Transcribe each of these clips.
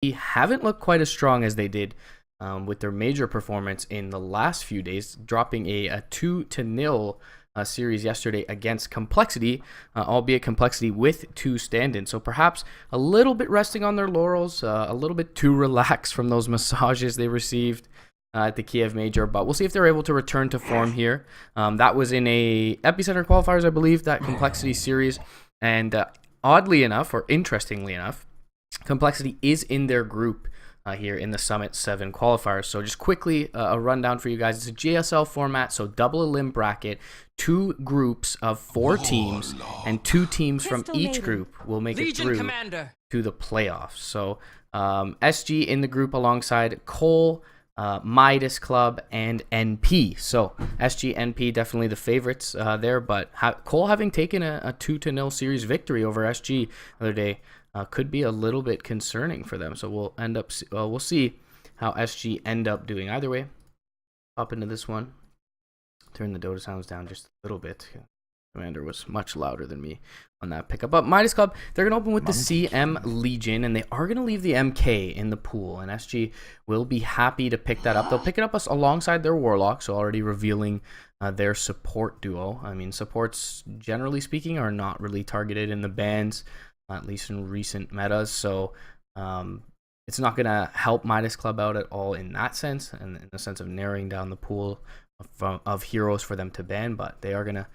haven't looked quite as strong as they did with their major performance in the last few days, dropping a 2-0 series yesterday against Complexity, albeit Complexity with 2 stand-ins. So perhaps a little bit resting on their laurels, a little bit too relaxed from those massages they received at the Kiev Major, but we'll see if they're able to return to form here. That was in a Epicenter qualifiers, I believe, that Complexity series, and oddly enough, or interestingly enough, Complexity is in their group here in the Summit 7 qualifiers. So just quickly, a rundown for you guys. It's a JSL format, so double elim bracket, 2 groups of 4 teams, and 2 teams from each group will make it through to the playoffs. So SG in the group alongside Cole, Midas Club, and NP. So SG, NP definitely the favorites there, but Cole having taken a 2-0 series victory over SG the other day could be a little bit concerning for them. So we'll see how SG end up doing. Either way, hop into this one. Turn the Dota sounds down just a little bit. Commander was much louder than me on that pickup. But Midas Club, they're going to open with the CM Legion, and they are going to leave the MK in the pool, and SG will be happy to pick that up. They'll pick it up alongside their Warlock, so already revealing their support duo. I mean, supports, generally speaking, are not really targeted in the bans, at least in recent metas, so it's not going to help Midas Club out at all in that sense, and in the sense of narrowing down the pool of heroes for them to ban, but they are going to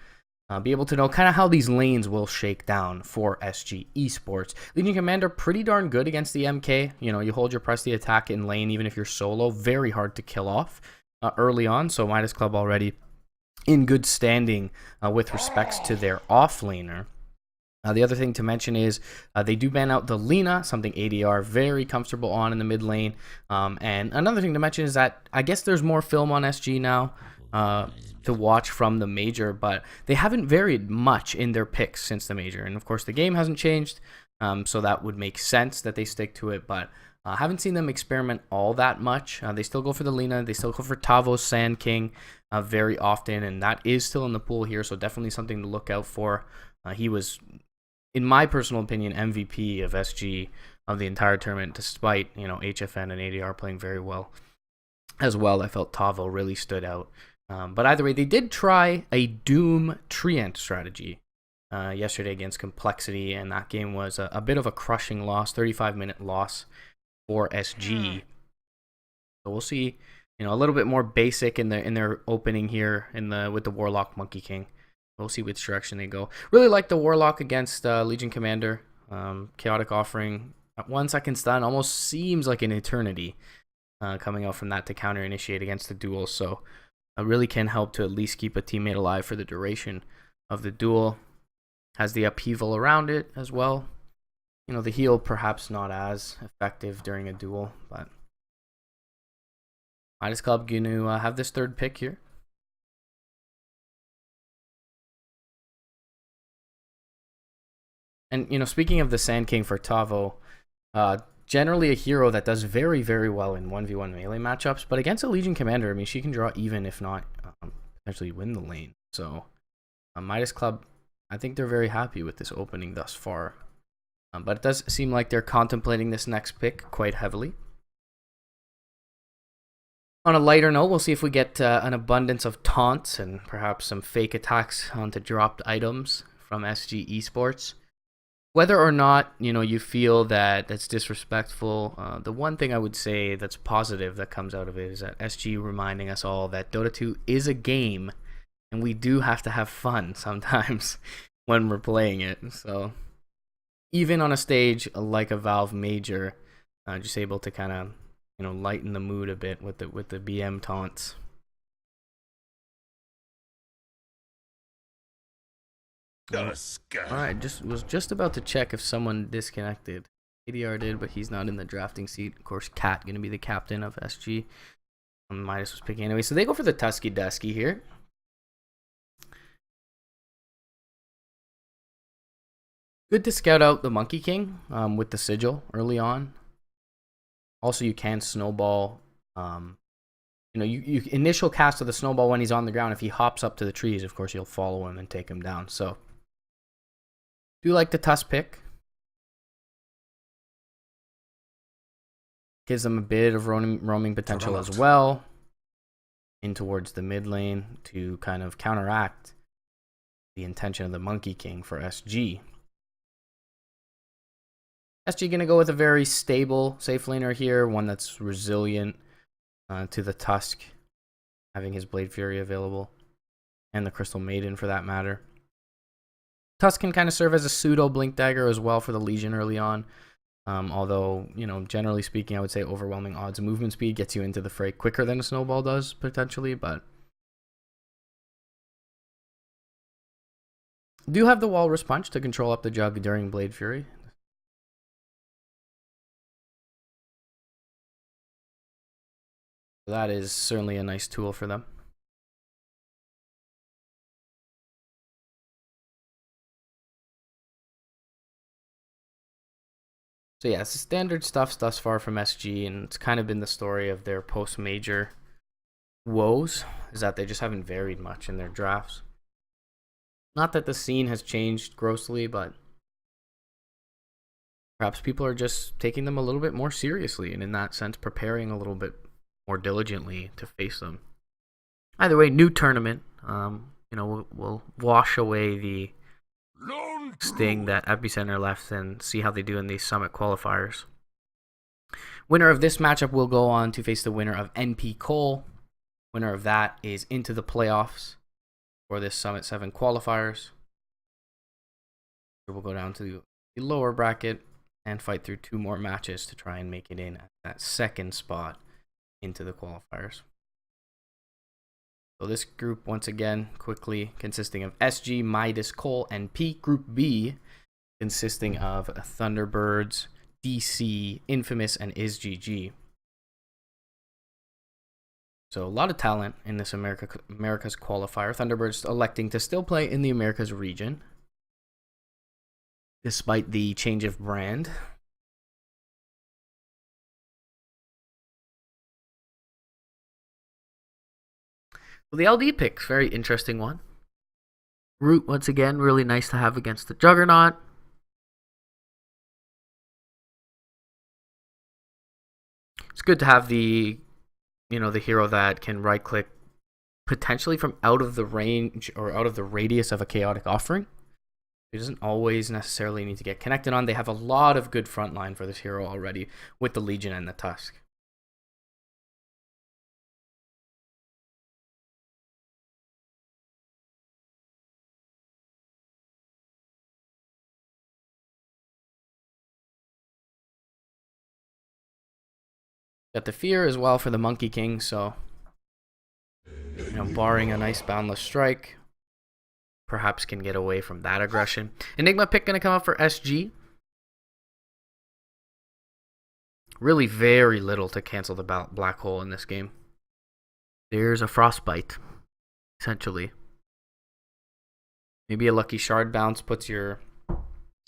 be able to know kind of how these lanes will shake down for SG eSports. Legion Commander, pretty darn good against the MK. You know, you hold your press the attack in lane, even if you're solo. Very hard to kill off early on. So Midas Club already in good standing with respects to their offlaner. The other thing to mention is they do ban out the Lina, something ADR very comfortable on in the mid lane. And another thing to mention is that I guess there's more film on SG now to watch from the major, but they haven't varied much in their picks since the major. And of course, the game hasn't changed, so that would make sense that they stick to it, but I haven't seen them experiment all that much. They still go for the Lina, they still go for Tavo's Sand King very often, and that is still in the pool here, so definitely something to look out for. He was, in my personal opinion, MVP of SG of the entire tournament, despite, you know, HFN and ADR playing very well as well. I felt Tavo really stood out. But either way, they did try a Doom Treant strategy yesterday against Complexity, and that game was a bit of a crushing loss, 35-minute loss for SG. So we'll see, you know, a little bit more basic in their opening here with the Warlock Monkey King. We'll see which direction they go. Really like the Warlock against Legion Commander. Chaotic Offering at 1 second stun almost seems like an eternity coming out from that to counter initiate against the duel. So really can help to at least keep a teammate alive for the duration of the duel. Has the upheaval around it as well. You know, the heal perhaps not as effective during a duel, but Midas Club going to have this 3rd pick here. And, you know, speaking of the Sand King for Tavo, generally a hero that does very, very well in 1v1 melee matchups, but against a Legion Commander, I mean, she can draw even, if not potentially win the lane. So Midas Club, I think they're very happy with this opening thus far. But it does seem like they're contemplating this next pick quite heavily. On a lighter note, we'll see if we get an abundance of taunts and perhaps some fake attacks onto dropped items from SG eSports. Whether or not, you know, you feel that that's disrespectful, the one thing I would say that's positive that comes out of it is that SG reminding us all that Dota 2 is a game, and we do have to have fun sometimes when we're playing it. So even on a stage like a Valve Major, just able to kind of, you know, lighten the mood a bit with the BM taunts. Alright, was just about to check if someone disconnected. ADR did, but he's not in the drafting seat. Of course, Cat going to be the captain of SG. Midas was picking anyway, so they go for the Tusky Dusky here. Good to scout out the Monkey King with the Sigil early on. Also, you can snowball. You know, you initial cast of the snowball when he's on the ground. If he hops up to the trees, of course, you'll follow him and take him down. So do like the Tusk pick. Gives them a bit of roaming potential as well. In towards the mid lane to kind of counteract the intention of the Monkey King for SG. SG going to go with a very stable safe laner here, one that's resilient to the Tusk, having his Blade Fury available, and the Crystal Maiden for that matter. Tusk can kind of serve as a pseudo Blink Dagger as well for the Legion early on, although, you know, generally speaking, I would say overwhelming odds movement speed gets you into the fray quicker than a Snowball does, potentially, but do have the Walrus Punch to control up the Jug during Blade Fury. That is certainly a nice tool for them. So yeah, it's the standard stuff thus far from SG, and it's kind of been the story of their post-major woes, is that they just haven't varied much in their drafts. Not that the scene has changed grossly, but perhaps people are just taking them a little bit more seriously, and in that sense, preparing a little bit more diligently to face them. Either way, new tournament. You know, we'll wash away the sting that Epicenter left and see how they do in these Summit qualifiers. Winner of this matchup will go on to face the winner of NP Cole. Winner of that is into the playoffs for this Summit 7 qualifiers. We'll go down to the lower bracket and fight through 2 more matches to try and make it in at that second spot into the qualifiers. So this group, once again, quickly consisting of SG, Midas, Cole, and P. Group B, consisting of Thunderbirds, DC, Infamous, and IsGG. So a lot of talent in this America's qualifier. Thunderbirds electing to still play in the Americas region, despite the change of brand. Well, the LD pick, very interesting one. Root, once again, really nice to have against the Juggernaut. It's good to have the, you know, the hero that can right click potentially from out of the range or out of the radius of a chaotic offering. It doesn't always necessarily need to get connected on. They have a lot of good frontline for this hero already with the Legion and the Tusk. Got the Fear as well for the Monkey King, so, you know, barring a nice boundless strike, perhaps can get away from that aggression. Enigma pick going to come up for SG. Really very little to cancel the black hole in this game. There's a Frostbite, essentially. Maybe a lucky shard bounce puts your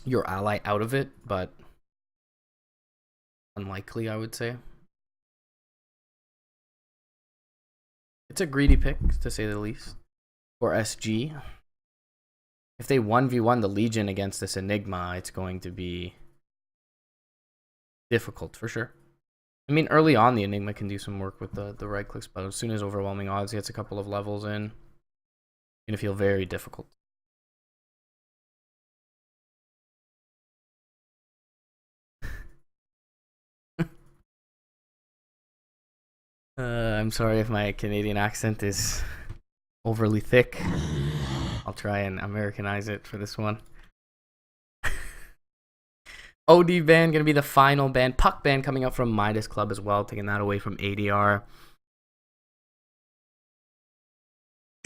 ally out of it, but unlikely, I would say. It's a greedy pick, to say the least, for SG. If they 1v1 the Legion against this Enigma, it's going to be difficult, for sure. I mean, early on, the Enigma can do some work with the right clicks, but as soon as overwhelming odds gets a couple of levels in, it's going to feel very difficult. I'm sorry if my Canadian accent is overly thick. I'll try and Americanize it for this one. OD ban going to be the final ban. Puck ban coming up from Midas Club as well, taking that away from ADR.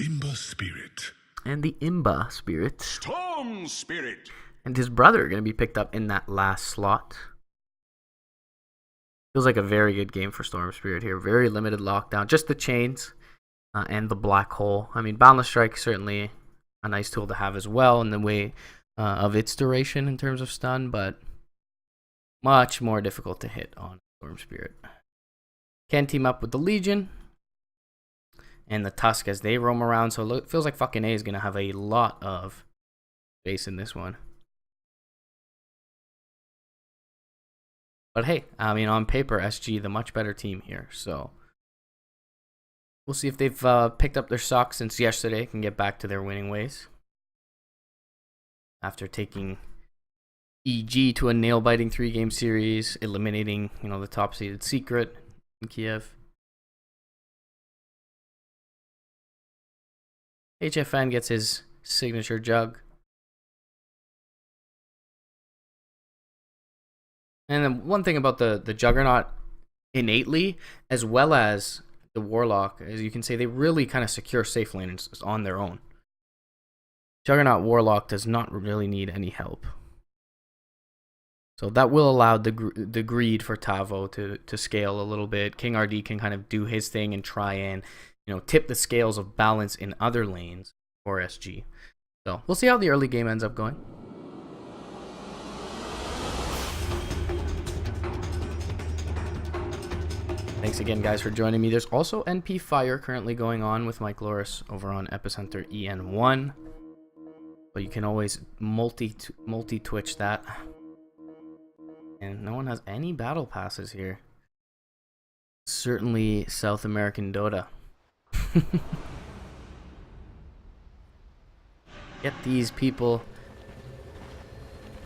Imba Spirit. And the Imba Spirit. Storm Spirit. And his brother going to be picked up in that last slot. Feels like a very good game for Storm Spirit here. Very limited lockdown. Just the chains and the black hole. I mean, Boundless Strike certainly a nice tool to have as well in the way of its duration in terms of stun, but much more difficult to hit on Storm Spirit. Can team up with the Legion and the Tusk as they roam around, so it feels like fucking A is going to have a lot of space in this one. But hey, I mean, on paper, SG, the much better team here. So we'll see if they've picked up their socks since yesterday, can get back to their winning ways. After taking EG to a nail-biting 3-game series, eliminating, the top-seeded Secret in Kiev. HFN gets his signature jug. And then one thing about the Juggernaut innately, as well as the Warlock, as you can say, they really kind of secure safe lanes on their own. Juggernaut Warlock does not really need any help. So that will allow the greed for Tavo to scale a little bit. King RD can kind of do his thing and try and, tip the scales of balance in other lanes for SG. So we'll see how the early game ends up going. Thanks again, guys, for joining me. There's also NP Fire currently going on with Mike Loris over on Epicenter EN1. But you can always multi-twitch that. And no one has any battle passes here. Certainly South American Dota. Get these people.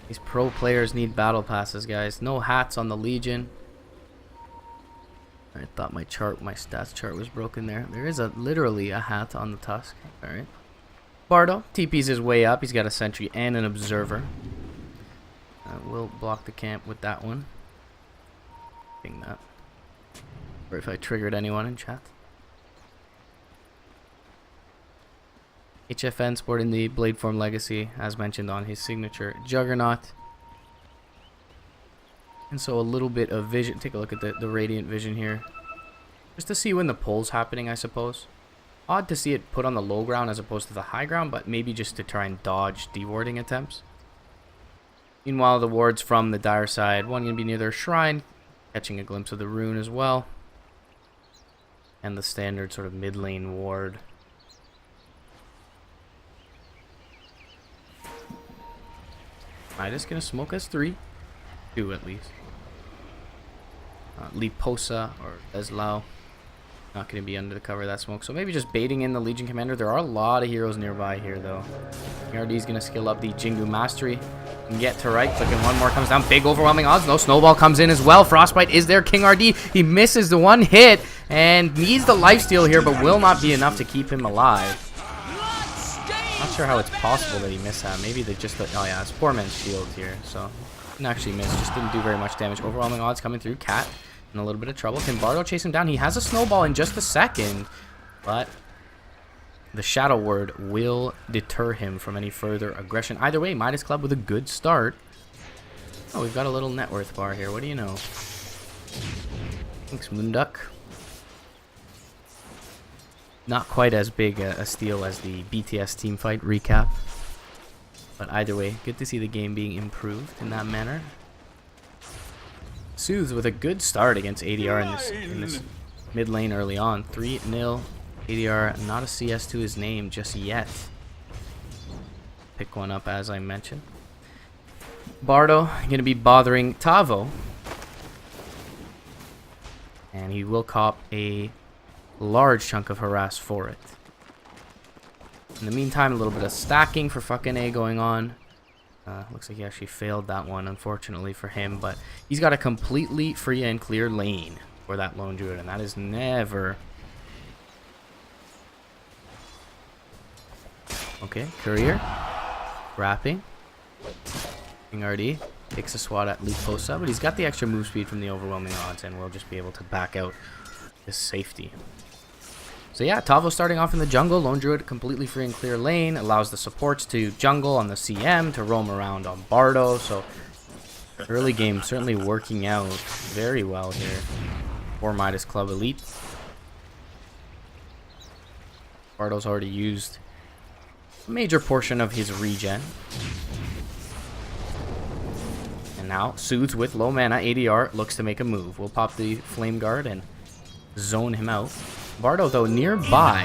These pro players need battle passes, guys. No hats on the Legion. I thought my stats chart was broken there. There is literally a hat on the Tusk. Alright. Bardo TP's his way up. He's got a sentry and an observer. We'll block the camp with that one. Ping that. Or if I triggered anyone in chat. HFN sporting the Bladeform Legacy, as mentioned on his signature Juggernaut. And so a little bit of vision. Take a look at the Radiant Vision here. Just to see when the pull's happening, I suppose. Odd to see it put on the low ground as opposed to the high ground, but maybe just to try and dodge dewarding attempts. Meanwhile, the wards from the Dire side, one going to be near their shrine, catching a glimpse of the rune as well. And the standard sort of mid lane ward. Midas going to smoke us 3. 2 at least. Liposa or Eslao. Not going to be under the cover of that smoke. So maybe just baiting in the Legion Commander. There are a lot of heroes nearby here, though. RD is going to skill up the Jingu Mastery and get to right. Clicking one more comes down. Big overwhelming odds. No snowball comes in as well. Frostbite is there. King RD. He misses the one hit and needs the lifesteal here, but will not be enough to keep him alive. Not sure how it's possible that he missed that. Maybe they just... Oh, yeah. It's poor man's shield here. So, didn't actually miss. Just didn't do very much damage. Overwhelming odds coming through. Cat in a little bit of trouble. Can Bardo chase him down? He has a snowball in just a second. But the Shadow Word will deter him from any further aggression. Either way, Midas Club with a good start. Oh, we've got a little net worth bar here. What do you know? Thanks, Moonduck. Not quite as big a steal as the BTS teamfight recap. But either way, good to see the game being improved in that manner. Soothes with a good start against ADR in this mid lane early on. 3-0. ADR, not a CS to his name just yet. Pick one up as I mentioned. Bardo going to be bothering Tavo. And he will cop a large chunk of harass for it. In the meantime, a little bit of stacking for fucking A going on. Looks like he actually failed that one, unfortunately for him. But he's got a completely free and clear lane for that lone druid, and that is never... Okay, courier. Wrapping. King RD takes a swat at Liposa, but he's got the extra move speed from the overwhelming odds and will just be able to back out his safety. So yeah, Tavo starting off in the jungle. Lone Druid completely free and clear lane. Allows the supports to jungle on the CM, to roam around on Bardo. So early game certainly working out very well here for Midas Club Elite. Bardo's already used a major portion of his regen. And now Soothes with low mana. ADR looks to make a move. We'll pop the Flame Guard and zone him out. Bardo, though, nearby.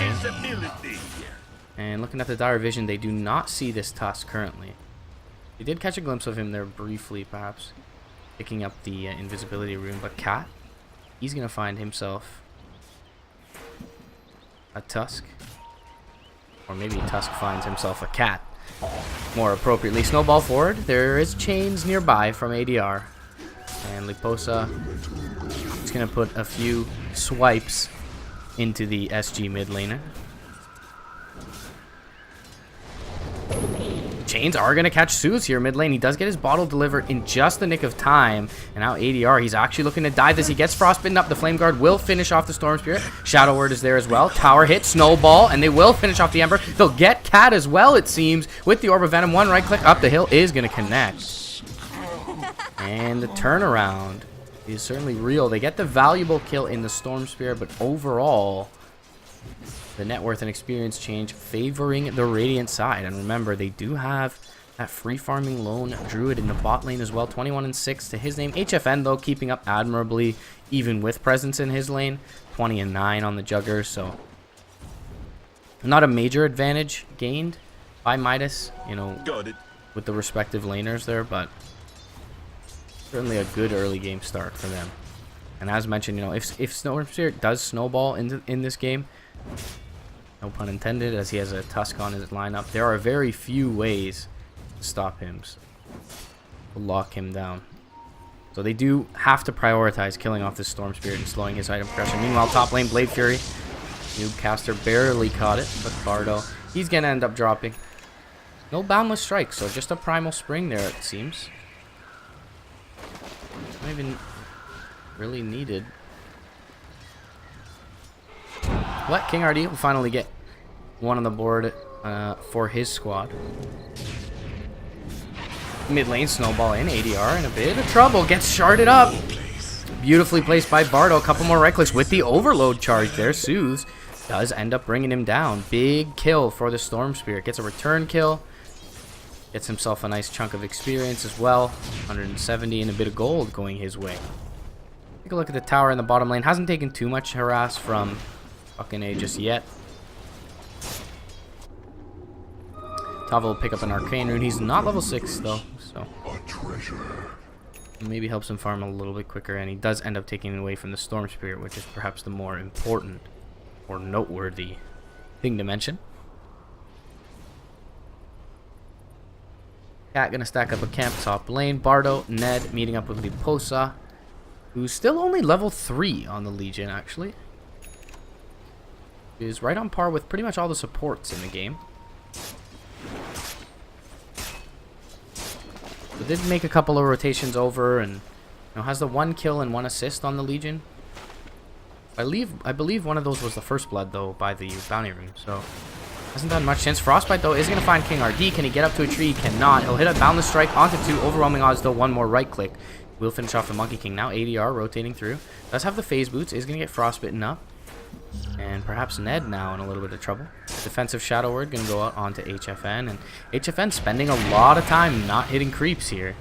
And looking at the Dire Vision, they do not see this Tusk currently. They did catch a glimpse of him there briefly, perhaps. picking up the invisibility rune, but Cat, he's gonna find himself a Tusk, or maybe Tusk finds himself a Cat, more appropriately. Snowball forward. There is chains nearby from ADR, and Liposa is gonna put a few swipes into the SG mid laner. Chains are going to catch Suze here mid lane. He does get his bottle delivered in just the nick of time. And now ADR, he's actually looking to dive this. He gets frostbitten up. The Flame Guard will finish off the Storm Spirit. Shadow Word is there as well. Tower hit, Snowball, and they will finish off the Ember. They'll get Cat as well, it seems, with the Orb of Venom. One right click up the hill is going to connect. And the turnaround is certainly real. They get the valuable kill in the Storm Spirit, but overall, the net worth and experience change favoring the Radiant side. And remember, they do have that free farming lone Druid in the bot lane as well. 21-6 to his name. HFN, though, keeping up admirably, even with presence in his lane. 20-9 on the Jugger, so not a major advantage gained by Midas, you know, with the respective laners there, but certainly a good early game start for them. And as mentioned, you know, if Storm Spirit does snowball in this game, no pun intended, as he has a Tusk on his lineup, there are very few ways to stop him, to lock him down. So they do have to prioritize killing off this Storm Spirit and slowing his item progression. Meanwhile, top lane, Blade Fury. Noob Caster barely caught it, but Bardo, he's going to end up dropping. No Boundless Strike, so just a Primal Spring there, it seems. Not even really needed. What? King RD will finally get one on the board for his squad. Mid lane, Snowball in, ADR in a bit of trouble, gets sharded up. Beautifully placed by Bardo. A couple more right clicks with the overload charge there. Soothes does end up bringing him down. Big kill for the Storm Spirit. Gets a return kill. Gets himself a nice chunk of experience as well. 170 and a bit of gold going his way. Take a look at the tower in the bottom lane. Hasn't taken too much harass from fucking A just yet. Tava will pick up an Arcane Rune. He's not level 6 though, so maybe helps him farm a little bit quicker, and he does end up taking it away from the Storm Spirit, which is perhaps the more important or noteworthy thing to mention. Cat gonna stack up a camp top lane. Bardo, Ned meeting up with Liposa, who's still only level 3 on the Legion, actually. Is right on par with pretty much all the supports in the game. So did make a couple of rotations over, and has the 1 kill and 1 assist on the Legion. I believe one of those was the first blood though by the bounty room, so hasn't done much since. Frostbite though is gonna find King RD. Can he get up to a tree? He cannot. He'll hit a Boundless Strike onto 2. Overwhelming odds though. 1 more right click will finish off the Monkey King. Now ADR rotating through. Does have the phase boots. Is gonna get frostbitten up. And perhaps Ned now in a little bit of trouble. Defensive Shadow Word going to go out onto HFN. And HFN spending a lot of time not hitting creeps here.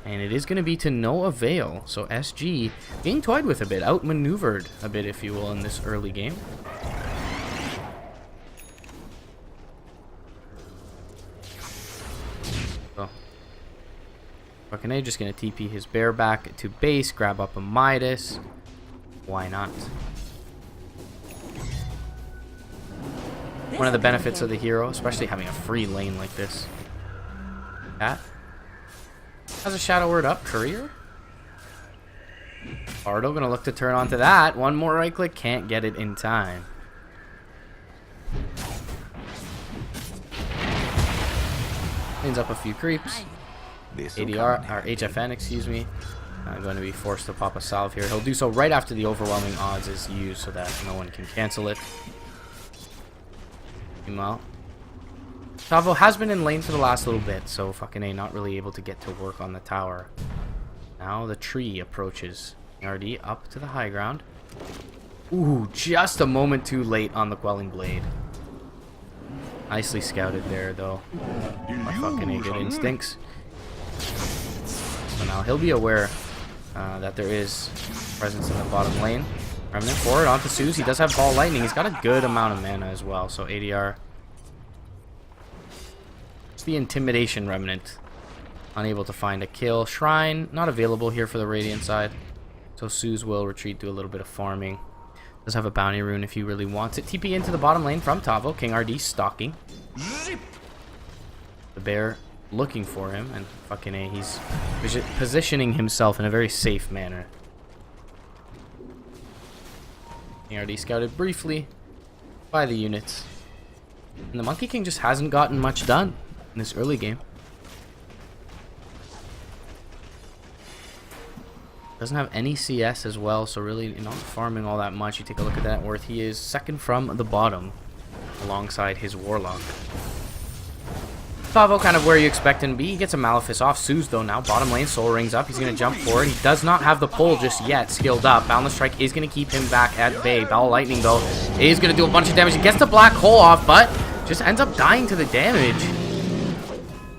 And it is going to be to no avail. So SG being toyed with a bit. Outmaneuvered a bit, if you will, in this early game. So fucking A just going to TP his bear back to base. Grab up a Midas. Why not? One of the benefits of the hero, especially having a free lane like this. Cat has a Shadow Word up. Courier. Bardo gonna look to turn onto that. 1 more right click, can't get it in time. Cleans up a few creeps. ADR, or HFN, excuse me. I'm going to be forced to pop a salve here. He'll do so right after the overwhelming odds is used so that no one can cancel it. Meanwhile, Tavo has been in lane for the last little bit, so fucking A not really able to get to work on the tower. Now the tree approaches. RD up to the high ground. Ooh, just a moment too late on the Quelling Blade. Nicely scouted there, though. My fucking A good instincts. So now he'll be aware that there is presence in the bottom lane. Remnant forward onto Suze. He does have Ball Lightning. He's got a good amount of mana as well. So ADR. It's the Intimidation Remnant Unable to find a kill. Shrine, not available here for the Radiant side. So Suze will retreat, do a little bit of farming. Does have a bounty rune if he really wants it. TP into the bottom lane from Tavo. King RD stalking. The bear looking for him, and fucking A, he's positioning himself in a very safe manner. King RD scouted briefly by the units. And the Monkey King just hasn't gotten much done in this early game. Doesn't have any CS as well, so really not farming all that much. You take a look at that worth. He is second from the bottom alongside his Warlock. Tavo kind of where you expect him to be. He gets a Malefice off. Suze though now. Bottom lane, Soul Rings up. He's going to jump forward. He does not have the pull just yet. Skilled up. Boundless Strike is going to keep him back at bay. Bowel Lightning though is going to do a bunch of damage. He gets the Black Hole off, but just ends up dying to the damage.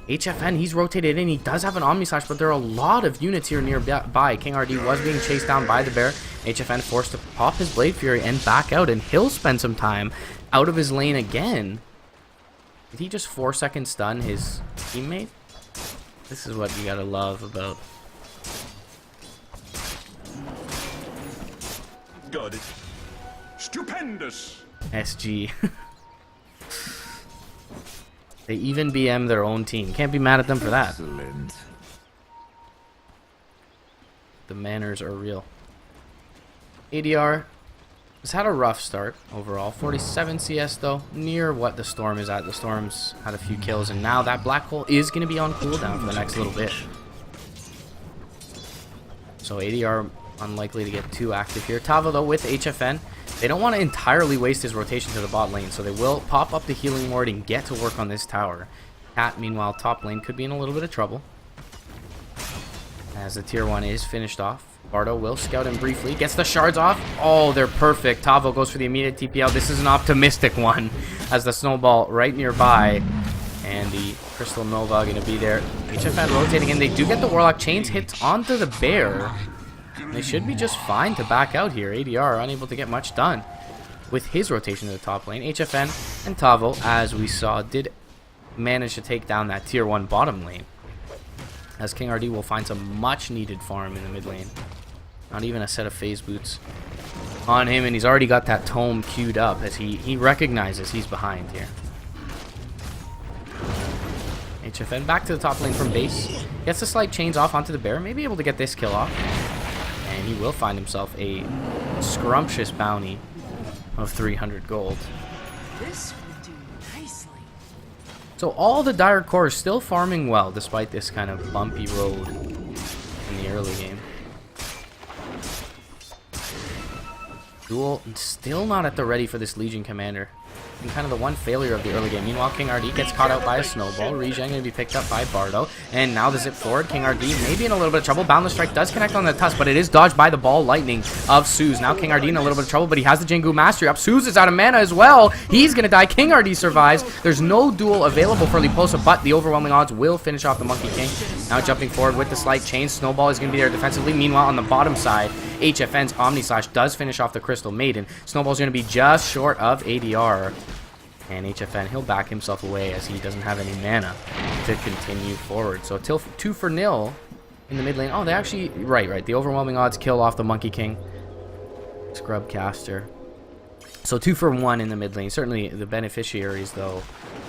HFN, he's rotated in. He does have an Omni Slash, but there are a lot of units here nearby. King RD was being chased down by the bear. HFN forced to pop his Blade Fury and back out, and he'll spend some time out of his lane again. Did he just 4-second stun his teammate? This is what you gotta love about. Got it. Stupendous. SG. They even BM their own team. Can't be mad at them for that. Excellent. The manners are real. ADR has had a rough start overall. 47 CS though, near what the Storm is at. The Storm's had a few kills, and now that Black Hole is going to be on cooldown for the next little bit. So ADR unlikely to get too active here. Tavo though with HFN. They don't want to entirely waste his rotation to the bot lane, so they will pop up the healing ward and get to work on this tower. Cat, meanwhile, top lane could be in a little bit of trouble, as the tier 1 is finished off. Bardo will scout him briefly, gets the shards off. Oh, they're perfect. Tavo goes for the immediate TP out. This is an optimistic one, as the snowball right nearby, and the Crystal Nova going to be there. HFN rotating in. They do get the Warlock. Chains hits onto the bear. They should be just fine to back out here. ADR unable to get much done with his rotation to the top lane. HFN and Tavo, as we saw, did manage to take down that tier 1 bottom lane, as King RD will find some much needed farm in the mid lane. Not even a set of phase boots on him, and he's already got that tome queued up as he recognizes he's behind here. HFN back to the top lane from base. Gets the slight chains off onto the bear. Maybe able to get this kill off. And he will find himself a scrumptious bounty of 300 gold. This would do nicely. So all the Dire Core is still farming well, despite this kind of bumpy road in the early game. Duel still not at the ready for this Legion Commander. And kind of the one failure of the early game. Meanwhile, King RD gets caught out by a snowball. Regen going to be picked up by Bardo. And now the zip forward. King RD maybe in a little bit of trouble. Boundless Strike does connect on the tusk, but it is dodged by the ball lightning of Suze. Now King RD in a little bit of trouble, but he has the Jingu Mastery up. Suze is out of mana as well. He's going to die. King RD survives. There's no duel available for Liposa, but the overwhelming odds will finish off the Monkey King. Now jumping forward with the slight chain. Snowball is going to be there defensively. Meanwhile, on the bottom side, HFN's Omni Slash does finish off the Crystal Maiden. Snowball's going to be just short of ADR. And HFN, he'll back himself away as he doesn't have any mana to continue forward. So 2-0 in the mid lane. Oh, they actually... Right. The overwhelming odds kill off the Monkey King. Scrub caster. So 2-1 in the mid lane. Certainly the beneficiaries, though,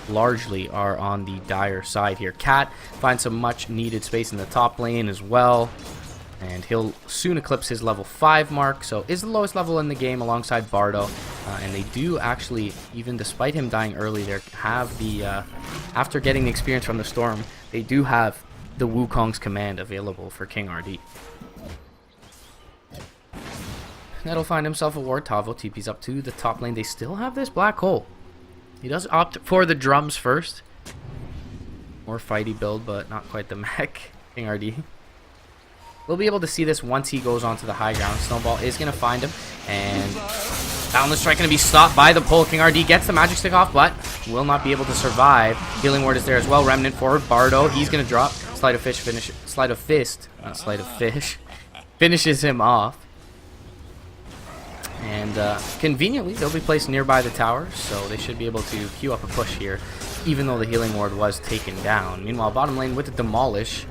largely are on the Dire side here. Cat finds some much needed space in the top lane as well. And he'll soon eclipse his level 5 mark, so is the lowest level in the game alongside Bardo. And they do actually, even despite him dying early there, have the, after getting the experience from the Storm, they do have the Wukong's command available for King RD. That'll find himself a ward. Tavo TP's up to the top lane. They still have this Black Hole. He does opt for the drums first. More fighty build, but not quite the mech. King RD. We'll be able to see this once he goes onto the high ground. Snowball is going to find him, and Boundless Strike going to be stopped by the pull. King RD gets the magic stick off, but will not be able to survive. Healing ward is there as well. Remnant forward. Bardo, he's going to drop. Sleight of fist, not sleight of fish. Finishes him off. And conveniently, they'll be placed nearby the tower, so they should be able to queue up a push here, even though the healing ward was taken down. Meanwhile, bottom lane with the Demolish.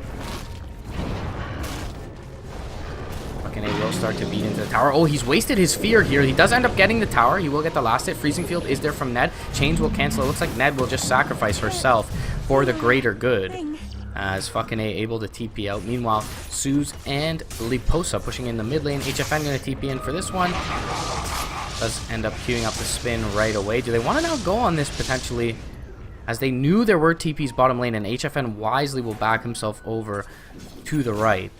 start to beat into the tower. Oh, he's wasted his fear here. He does end up getting the tower. He will get the last hit. Freezing Field is there from Ned. Chains will cancel. It looks like Ned will just sacrifice herself for the greater good. As fucking A able to TP out. Meanwhile, Suze and Liposa pushing in the mid lane. HFN going to TP in for this one. Does end up queuing up the spin right away. Do they want to now go on this potentially? As they knew there were TPs bottom lane, and HFN wisely will back himself over to the right.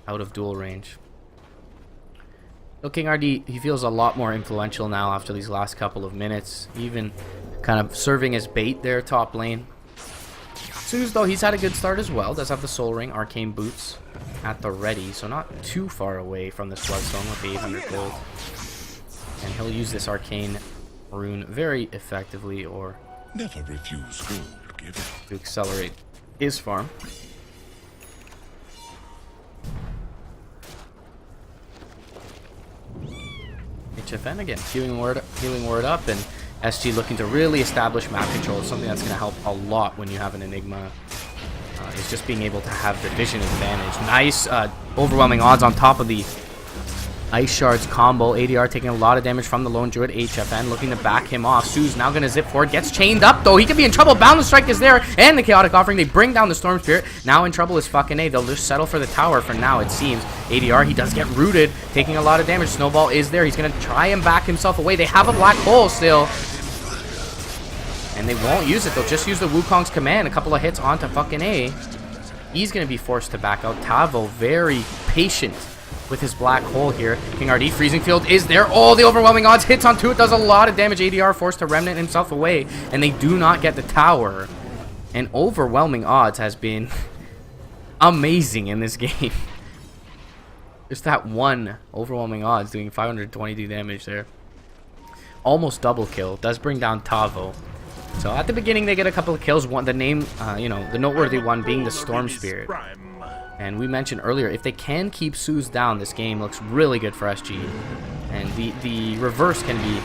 Out of duel range. So King RD, he feels a lot more influential now after these last couple of minutes. Even kind of serving as bait there top lane. Suze, though, he's had a good start as well. Does have the Soul Ring, Arcane Boots at the ready. So not too far away from this Bloodstone with the 800 gold. And he'll use this Arcane Rune very effectively, or Never refuse gold given. to accelerate his farm. HFN again, healing word up, and SG looking to really establish map control. It's something that's going to help a lot when you have an Enigma. It's just being able to have the vision advantage. Nice overwhelming odds on top of the Ice Shards combo. ADR taking a lot of damage from the Lone Druid. HFN looking to back him off. Suze now going to zip forward. Gets chained up, though. He could be in trouble. Boundless Strike is there. And the Chaotic Offering. They bring down the Storm Spirit. Now in trouble is fucking A. They'll just settle for the tower for now, it seems. ADR, he does get rooted. Taking a lot of damage. Snowball is there. He's going to try and back himself away. They have a Black Hole still. And they won't use it. They'll just use the Wukong's command. A couple of hits onto fucking A. He's going to be forced to back out. Tavo, very patient with his Black Hole here. King RD, Freezing Field is there. Oh, the overwhelming odds. Hits onto it. Does a lot of damage. ADR forced to remnant himself away. And they do not get the tower. And overwhelming odds has been amazing in this game. Just that one overwhelming odds doing 522 damage there. Almost double kill. Does bring down Tavo. So at the beginning they get a couple of kills. One, the name, the noteworthy one being the Storm Spirit. And we mentioned earlier, if they can keep Suze down, this game looks really good for SG. And the reverse can be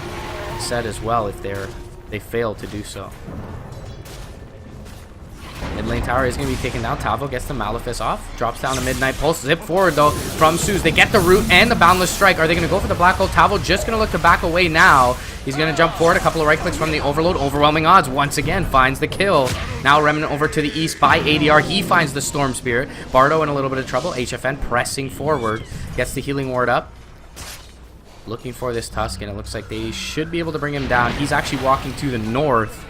said as well if they fail to do so. Mid lane tower is going to be taken down. Tavo gets the Malefice off. Drops down the Midnight Pulse. Zip forward, though, from Suze. They get the root and the Boundless Strike. Are they going to go for the Black Hole? Tavo just going to look to back away now. He's going to jump forward. A couple of right clicks from the Overload. Overwhelming odds once again finds the kill. Now Remnant over to the east by ADR. He finds the Storm Spirit. Bardo in a little bit of trouble. HFN pressing forward. Gets the healing ward up. Looking for this Tusk, and it looks like they should be able to bring him down. He's actually walking to the north.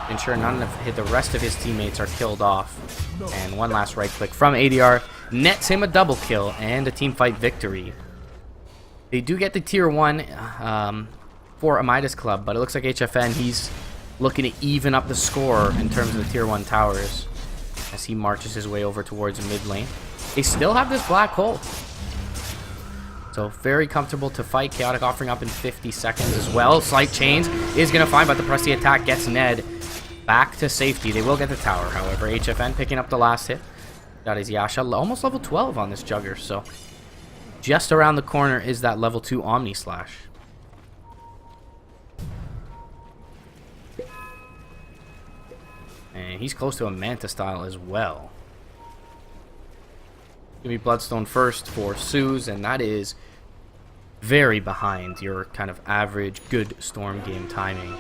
Ensure none of the rest of his teammates are killed off. And one last right click from ADR. Nets him a double kill and a team fight victory. They do get the tier 1 for a Midas club, but it looks like HFN, he's looking to even up the score in terms of the tier 1 towers as he marches his way over towards mid lane. They still have this Black Hole. So very comfortable to fight. Chaotic Offering up in 50 seconds as well. Slight Chains is going to find, but the press the attack gets Ned back to safety. They will get the tower, however. HFN picking up the last hit. Got his Yasha, almost level 12 on this Jugger. So just around the corner is that level 2 Omni Slash. And he's close to a Manta style as well. Gonna be Bloodstone first for Suze, and that is very behind your kind of average good Storm game timing.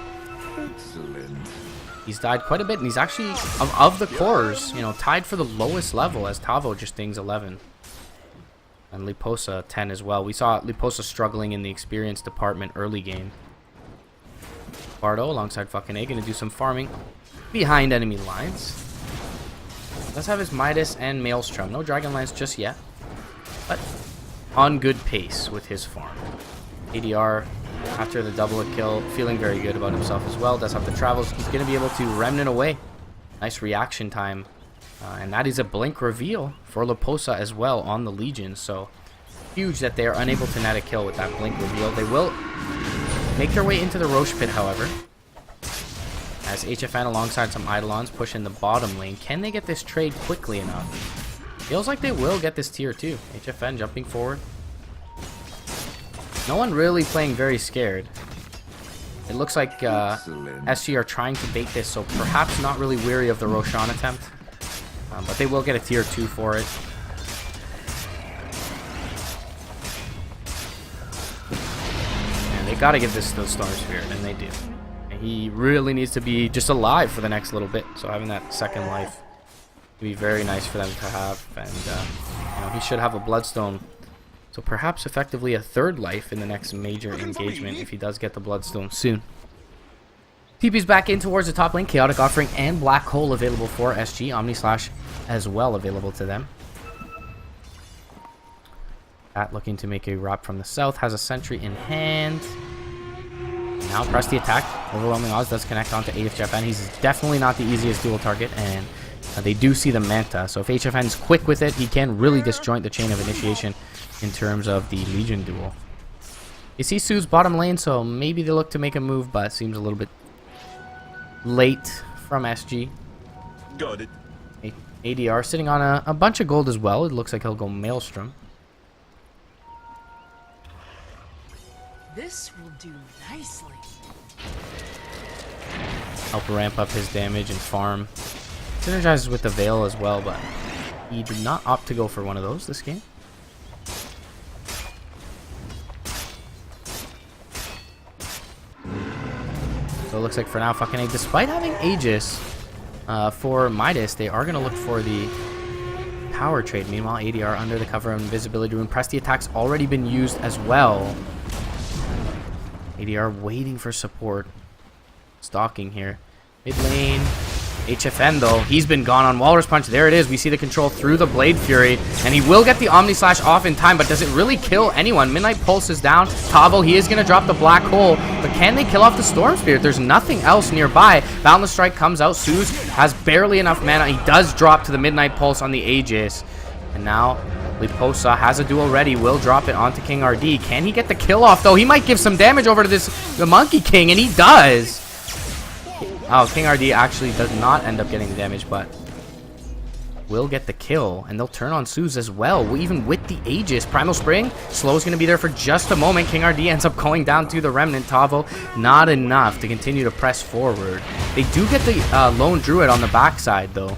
Excellent. He's died quite a bit, and he's actually of the cores, tied for the lowest level as Tavo just dings 11. And Liposa 10 as well. We saw Liposa struggling in the experience department early game. Bardo alongside fucking A gonna do some farming behind enemy lines. Does have his Midas and Maelstrom. No Dragon Lance just yet, but on good pace with his farm. ADR, after the double kill, feeling very good about himself as well. Does have the travels. He's going to be able to Remnant away. Nice reaction time. And that is a blink reveal for Liposa as well on the Legion. So huge that they are unable to net a kill with that blink reveal. They will make their way into the Roche Pit, however. As HFN alongside some Eidolons push in the bottom lane. Can they get this trade quickly enough? Feels like they will get this tier 2. HFN jumping forward. No one really playing very scared. It looks like SG are trying to bait this, so perhaps not really weary of the Roshan attempt. But they will get a tier 2 for it. They got to give this to the Storm Spirit, and they do. And he really needs to be just alive for the next little bit. So having that second life would be very nice for them to have. And you know, he should have a Bloodstone. So perhaps effectively a third life in the next major engagement if he does get the Bloodstone soon. TP's back in towards the top lane. Chaotic Offering and Black Hole available for SG. Omni Slash as well available to them. Cat looking to make a wrap from the south. Has a sentry in hand. Now press the attack. Overwhelming odds does connect onto HFN. He's definitely not the easiest dual target, and they do see the Manta. So if HFN is quick with it, he can really disjoint the chain of initiation in terms of the Legion duel. You see Sue's bottom lane, so maybe they look to make a move, but it seems a little bit late from SG. Got it. ADR sitting on a bunch of gold as well. It looks like he'll go Maelstrom. This will do nicely. Help ramp up his damage and farm. Synergizes with the Veil as well, but he did not opt to go for one of those this game. So it looks like for now, fucking A, despite having Aegis for Midas, they are going to look for the power trade. Meanwhile, ADR under the cover of Invisibility Rune. Press the attack's already been used as well. ADR waiting for support. Stalking here. Mid lane. HFN though, he's been gone on Walrus Punch. There it is. We see the control through the Blade Fury. And he will get the Omni Slash off in time, but does it really kill anyone? Midnight Pulse is down. Tavo, he is going to drop the Black Hole. But can they kill off the Storm Spirit? There's nothing else nearby. Boundless Strike comes out. Suze has barely enough mana. He does drop to the Midnight Pulse on the Aegis. And now Liposa has a duel ready. Will drop it onto King RD. Can he get the kill off though? He might give some damage over to the Monkey King, and he does. Oh, King RD actually does not end up getting the damage, but will get the kill. And they'll turn on Suze as well, even with the Aegis. Primal Spring, Slow's going to be there for just a moment. King RD ends up going down to the Remnant. Tavo, not enough to continue to press forward. They do get the Lone Druid on the backside, though.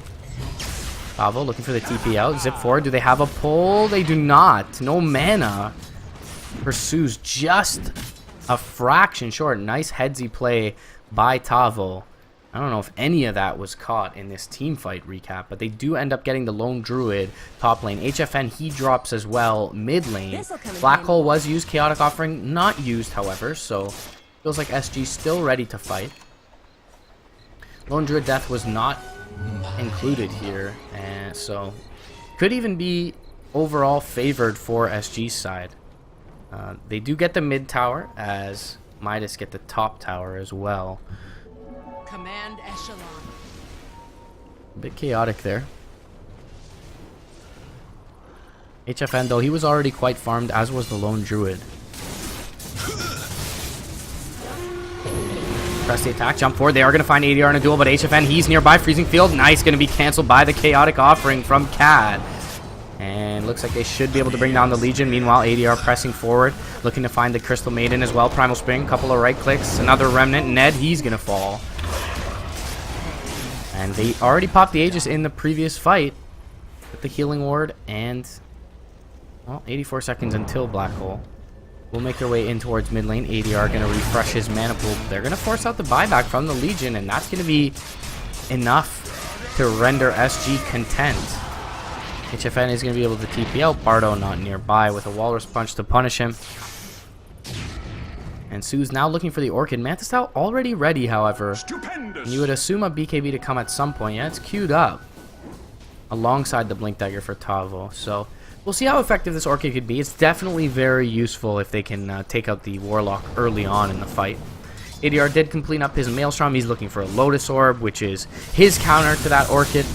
Tavo looking for the TP out. Zip forward. Do they have a pull? They do not. No mana for Suze. Just a fraction short. Nice headsy play by Tavo. I don't know if any of that was caught in this team fight recap, but they do end up getting the Lone Druid top lane. HFN, he drops as well mid lane. Black Hole was used, Chaotic Offering not used, however, so feels like SG still ready to fight. Lone Druid death was not included here, and so could even be overall favored for SG's side. They do get the mid tower, as Midas get the top tower as well. Command echelon. A bit chaotic there. HFN though, he was already quite farmed, as was the Lone Druid. Press the attack, jump forward. They are going to find ADR in a duel, but HFN, he's nearby. Freezing Field, nice, going to be cancelled by the Chaotic Offering from Cad. And looks like they should be able to bring down the Legion. Meanwhile, ADR pressing forward, looking to find the Crystal Maiden as well. Primal Spring, couple of right clicks, another Remnant. Ned, he's going to fall. And they already popped the Aegis in the previous fight with the Healing Ward, and well, 84 seconds until Black Hole. We'll make their way in towards mid lane. ADR going to refresh his mana pool. They're going to force out the buyback from the Legion, and that's going to be enough to render SG content. HFN is going to be able to TP out. Bardo not nearby with a Walrus Punch to punish him. And Sue's now looking for the Orchid. Mantis Tau already ready, however. And you would assume a BKB to come at some point. Yeah, it's queued up alongside the Blink Dagger for Tavo. So we'll see how effective this Orchid could be. It's definitely very useful if they can take out the Warlock early on in the fight. ADR did complete up his Maelstrom. He's looking for a Lotus Orb, which is his counter to that Orchid.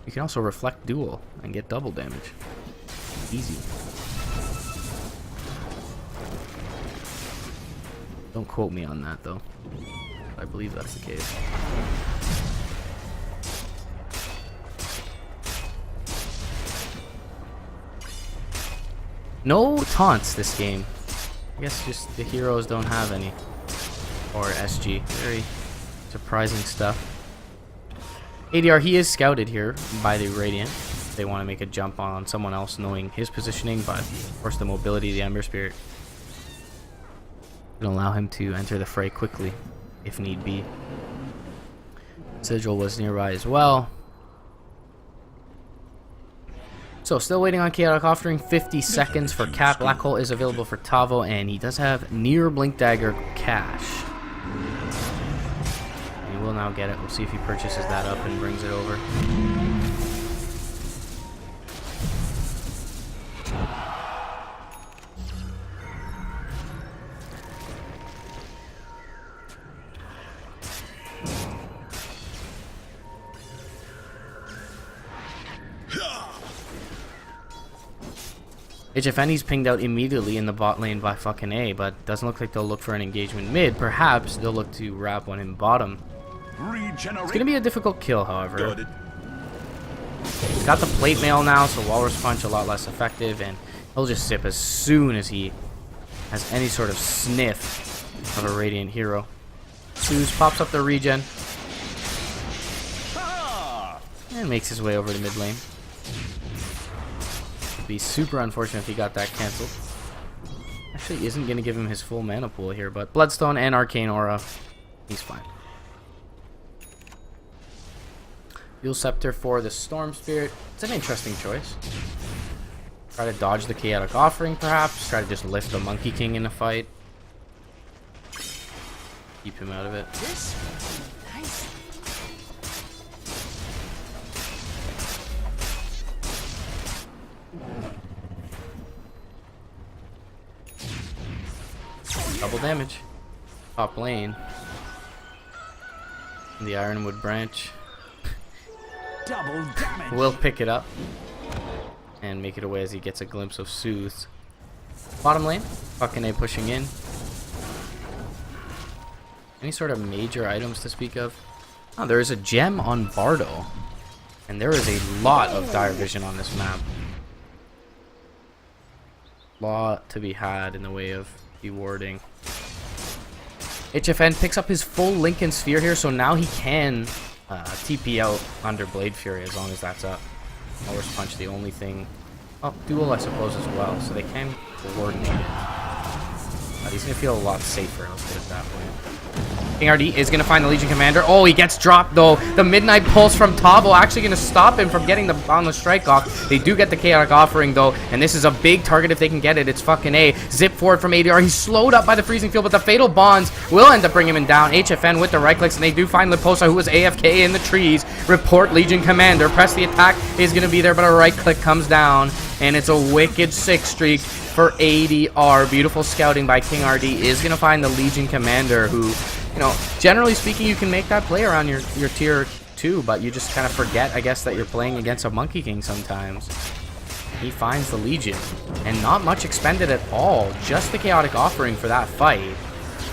You can also Reflect Duel and get double damage. Easy. Don't quote me on that, though. I believe that's the case. No taunts this game. I guess just the heroes don't have any. Or SG. Very surprising stuff. ADR, he is scouted here by the Radiant. They want to make a jump on someone else knowing his positioning, but of course the mobility of the Ember Spirit can allow him to enter the fray quickly if need be. Sigil was nearby as well. So still waiting on Chaotic Offering. 50 seconds for Cap. Black Hole is available for Tavo, and he does have near Blink Dagger cash. He will now get it. We'll see if he purchases that up and brings it over. HFN, he's pinged out immediately in the bot lane by fucking A, but doesn't look like they'll look for an engagement mid. Perhaps they'll look to wrap one in bottom. It's going to be a difficult kill, however. He's got the plate mail now, so Walrus Punch a lot less effective, and he'll just sip as soon as he has any sort of sniff of a Radiant hero. Suze pops up the regen and makes his way over to mid lane. Be super unfortunate if he got that cancelled. Actually isn't going to give him his full mana pool here, but Bloodstone and Arcane Aura, he's fine. Fuel Scepter for the Storm Spirit. It's an interesting choice. Try to dodge the Chaotic Offering perhaps. Try to just lift the Monkey King in a fight. Keep him out of it. This will be nice. Double damage. Top lane. The Ironwood branch Double damage. will pick it up and make it away as he gets a glimpse of Soothe. Bottom lane, fucking A pushing in. Any sort of major items to speak of? Oh, there is a gem on Bardo. And there is a lot of dire vision on this map. Lot to be had in the way of dewarding. HFN picks up his full Lincoln Sphere here, so now he can TP out under Blade Fury as long as that's up. Walrus Punch, the only thing. Oh, Duel I suppose as well, so they can coordinate it. But he's going to feel a lot safer, let's put it that way. King RD is going to find the Legion Commander. Oh, he gets dropped though. The Midnight Pulse from Tavo actually going to stop him from getting the on the strike off. They do get the Chaotic Offering though, and this is a big target if they can get it. It's fucking A. Zip forward from ADR. He's slowed up by the Freezing Field, but the Fatal Bonds will end up bringing him down. HFN with the right clicks, and they do find Liposa, who was AFK in the trees. Report Legion Commander. Press the attack is going to be there, but a right click comes down, and it's a wicked 6 streak for ADR. Beautiful scouting by King RD is going to find the Legion Commander, who, you know, generally speaking, you can make that play around your tier 2, but you just kind of forget, I guess, that you're playing against a Monkey King sometimes. He finds the Legion, and not much expended at all. Just the Chaotic Offering for that fight.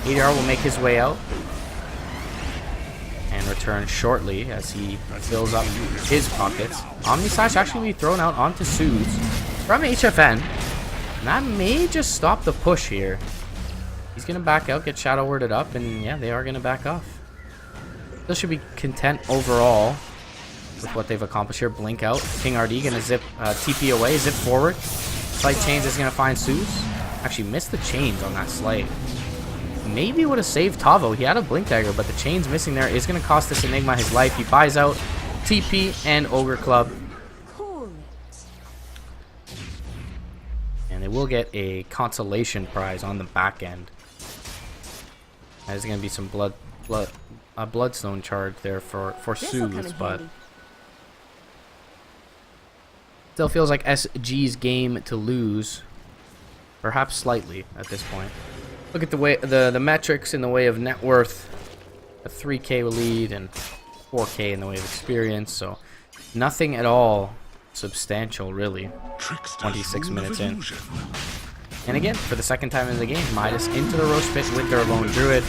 ADR will make his way out and return shortly as he fills up his pockets. Omni Slash actually will be thrown out onto Soothe from HFN. And that may just stop the push here. He's going to back out, get Shadow Worded up, and yeah, they are going to back off. They should be content overall with what they've accomplished here. Blink out. King RD going to zip TP away, zip forward. Slight Chains is going to find Soothe. Actually missed the chains on that Slight. Maybe would have saved Tavo. He had a Blink Dagger, but the chains missing there is going to cost this Enigma his life. He buys out TP and Ogre Club. And they will get a consolation prize on the back end. There's going to be some Bloodstone charge there for Soothe, but still feels like SG's game to lose, perhaps slightly at this point. Look at the way the metrics in the way of net worth, a 3K lead and 4K in the way of experience, so nothing at all substantial really. 26 minutes in. And again, for the second time in the game, Midas into the Roast Pit with their Lone Druid.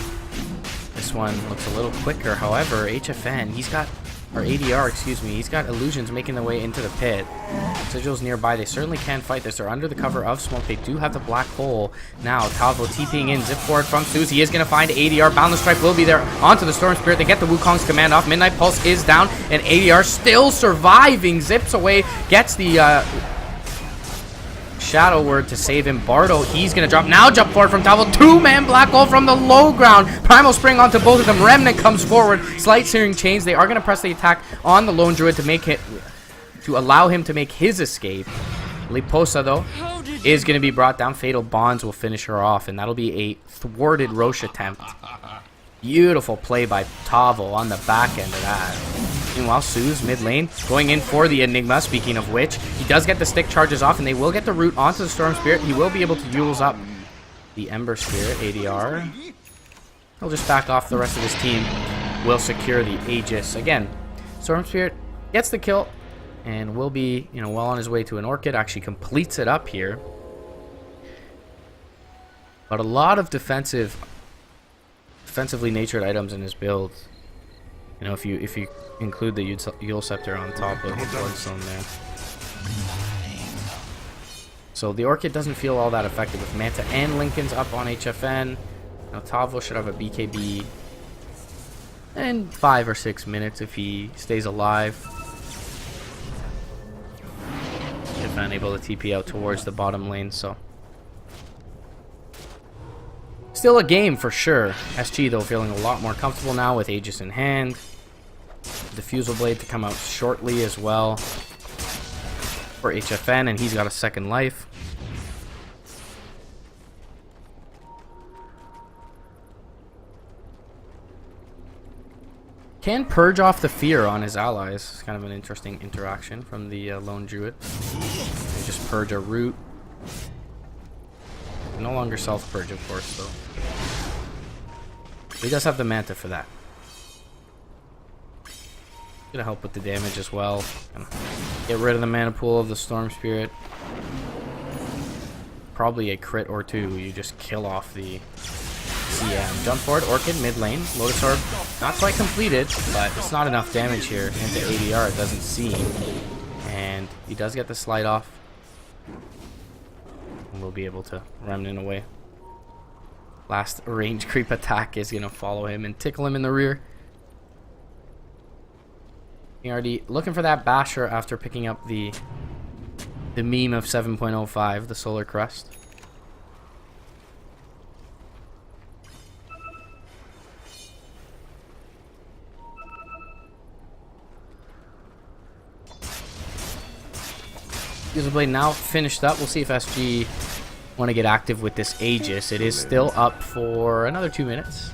This one looks a little quicker. However, HFN, he's got or ADR, excuse me. He's got illusions making their way into the pit. Sigils nearby. They certainly can fight this. They're under the cover of smoke. They do have the black hole. Now, Talvo TPing in. Zip forward from Suze. He is going to find ADR. Boundless Strike will be there. Onto the Storm Spirit. They get the Wukong's command off. Midnight Pulse is down. And ADR still surviving. Zips away. Gets the Shadow Word to save him. Bardo, he's going to drop. Now jump forward from Talvo. Two-man black hole from the low ground. Primal Spring onto both of them. Remnant comes forward. Slight Searing Chains. They are going to press the attack on the Lone Druid to make it, to allow him to make his escape. Liposa, though, is going to be brought down. Fatal Bonds will finish her off, and that'll be a thwarted Roche attempt. Beautiful play by Tavo on the back end of that. Meanwhile, Suze, mid lane, going in for the Enigma, speaking of which. He does get the stick charges off, and they will get the root onto the Storm Spirit. He will be able to use up the Ember Spirit, ADR. He'll just back off. The rest of his team will secure the Aegis. Again, Storm Spirit gets the kill, and will be, well on his way to an Orchid. Actually completes it up here. But a lot of defensively natured items in his build. If you include the Yule Scepter on top of the Bloodstone there. So the Orchid doesn't feel all that effective with Manta and Lincoln's up on HFN. Now Tavo should have a BKB in 5 or 6 minutes if he stays alive. If unable to TP out towards the bottom lane, so still a game for sure. SG though feeling a lot more comfortable now with Aegis in hand. Diffusal Blade to come out shortly as well for HFN, and he's got a second life. Can purge off the fear on his allies. It's kind of an interesting interaction from the Lone Druid. They just purge a root. No longer self-purge, of course, though. He does have the Manta for that. Gonna help with the damage as well. Get rid of the mana pool of the Storm Spirit. Probably a crit or two. You just kill off the CM. Jump forward, Orchid, mid lane. Lotus Orb, not quite completed, but it's not enough damage here into ADR, it doesn't seem. And he does get the slide off. And we'll be able to remnant away. Last range creep attack is going to follow him and tickle him in the rear. ERD looking for that basher after picking up the meme of 7.05, the Solar Crest. User Blade now finished up. We'll see if SG want to get active with this Aegis. It is still up for another 2 minutes.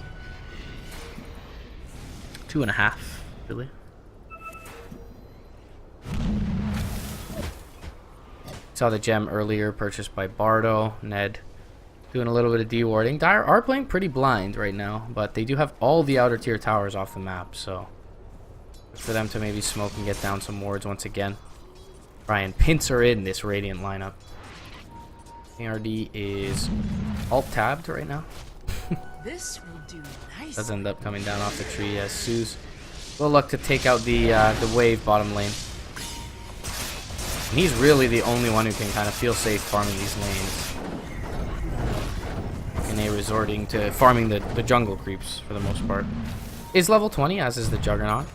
2.5, really. Saw the gem earlier, purchased by Bardo. Ned doing a little bit of dewarding. Dire are playing pretty blind right now, but they do have all the outer tier towers off the map, so for them to maybe smoke and get down some wards once again. Brian pincer in this Radiant lineup. ARD is alt-tabbed right now. This will do nice. Does end up coming down off the tree as Suze will look to take out the wave bottom lane. And he's really the only one who can kind of feel safe farming these lanes. And they resorting to farming the jungle creeps for the most part. Is level 20, as is the Juggernaut.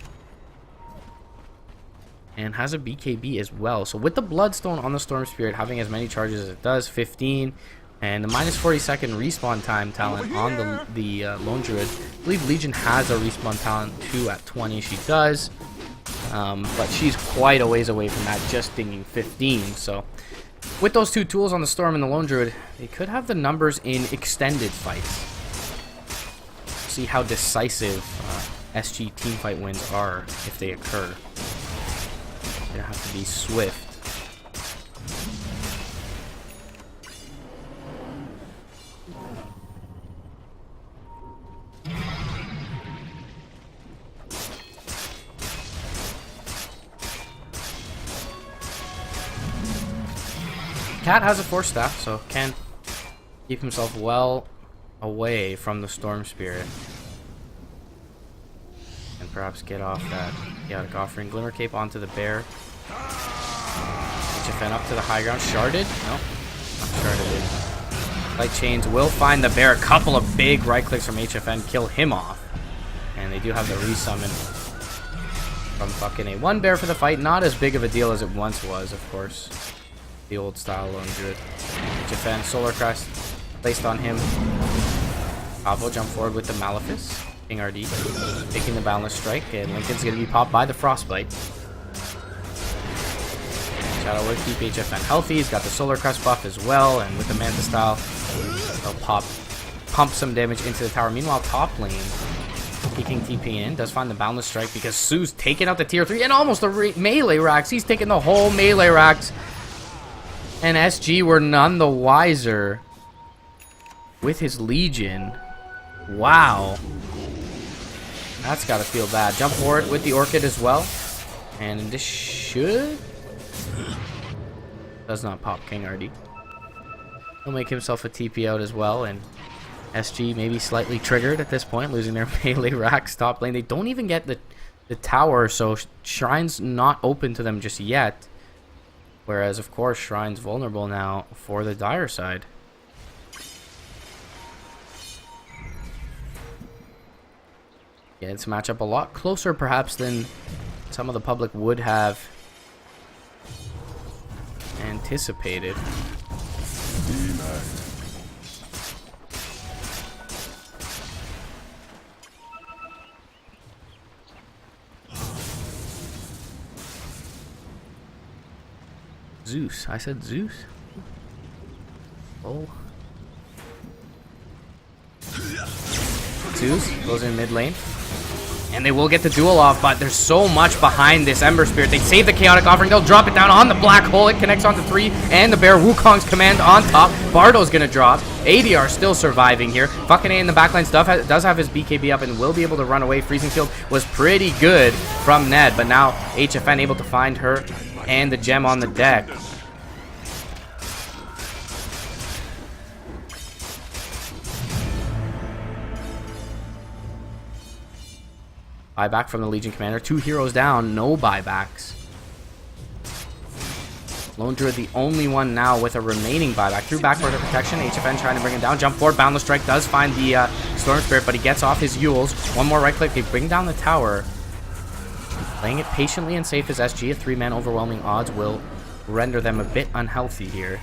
And has a BKB as well. So with the Bloodstone on the Storm Spirit having as many charges as it does, 15, and the minus 40-second respawn time talent on the Lone Druid. I believe Legion has a respawn talent too at 20. She does. But she's quite a ways away from that, just dinging 15. So with those two tools on the Storm and the Lone Druid, they could have the numbers in extended fights. See how decisive SG teamfight wins are if they occur. They have to be swift. Cat has a Force Staff, so can keep himself well away from the Storm Spirit. And perhaps get off that chaotic offering. Glimmer Cape onto the bear. HFN up to the high ground. Sharded? No. Not sharded in. Light chains will find the bear. A couple of big right clicks from HFN. Kill him off. And they do have the resummon from fucking a one bear for the fight. Not as big of a deal as it once was, of course. The old style lone druid. HFN, Solar Crest placed on him. Pavo jump forward with the Malefice. King RD taking the Boundless Strike, and Lincoln's going to be popped by the Frostbite. Shadow will keep HFN healthy. He's got the Solar Crest buff as well, and with the Manta Style, they'll pump some damage into the tower. Meanwhile, top lane, King TP in, does find the Boundless Strike because Sue's taking out the tier 3 and almost the melee racks. He's taking the whole melee racks, and SG were none the wiser with his Legion. Wow. That's got to feel bad. Jump forward with the Orchid as well. And this should... does not pop King RD. He'll make himself a TP out as well. And SG maybe slightly triggered at this point, losing their melee racks top lane. They don't even get the tower, so Shrine's not open to them just yet. Whereas, of course, Shrine's vulnerable now for the Dire side. Yeah, it's a matchup a lot closer perhaps than some of the public would have anticipated. Zeus. I said Zeus? Oh. Zeus goes in mid lane. And they will get the duel off, but there's so much behind this Ember Spirit. They save the Chaotic Offering. They'll drop it down on the Black Hole. It connects onto 3, and the Bear. Wukong's command on top. Bardo's going to drop. ADR still surviving here. Fucking A in the backline stuff does have his BKB up and will be able to run away. Freezing Field was pretty good from Ned, but now HFN able to find her and the gem on the deck. Buyback from the Legion Commander. 2 heroes down, no buybacks. Lone Druid the only one now with a remaining buyback. Through backward protection, HFN trying to bring him down. Jump forward, Boundless Strike does find the Storm Spirit, but he gets off his Yules. One more right click, they bring down the tower. Playing it patiently and safe as SG. A 3-man overwhelming odds will render them a bit unhealthy here.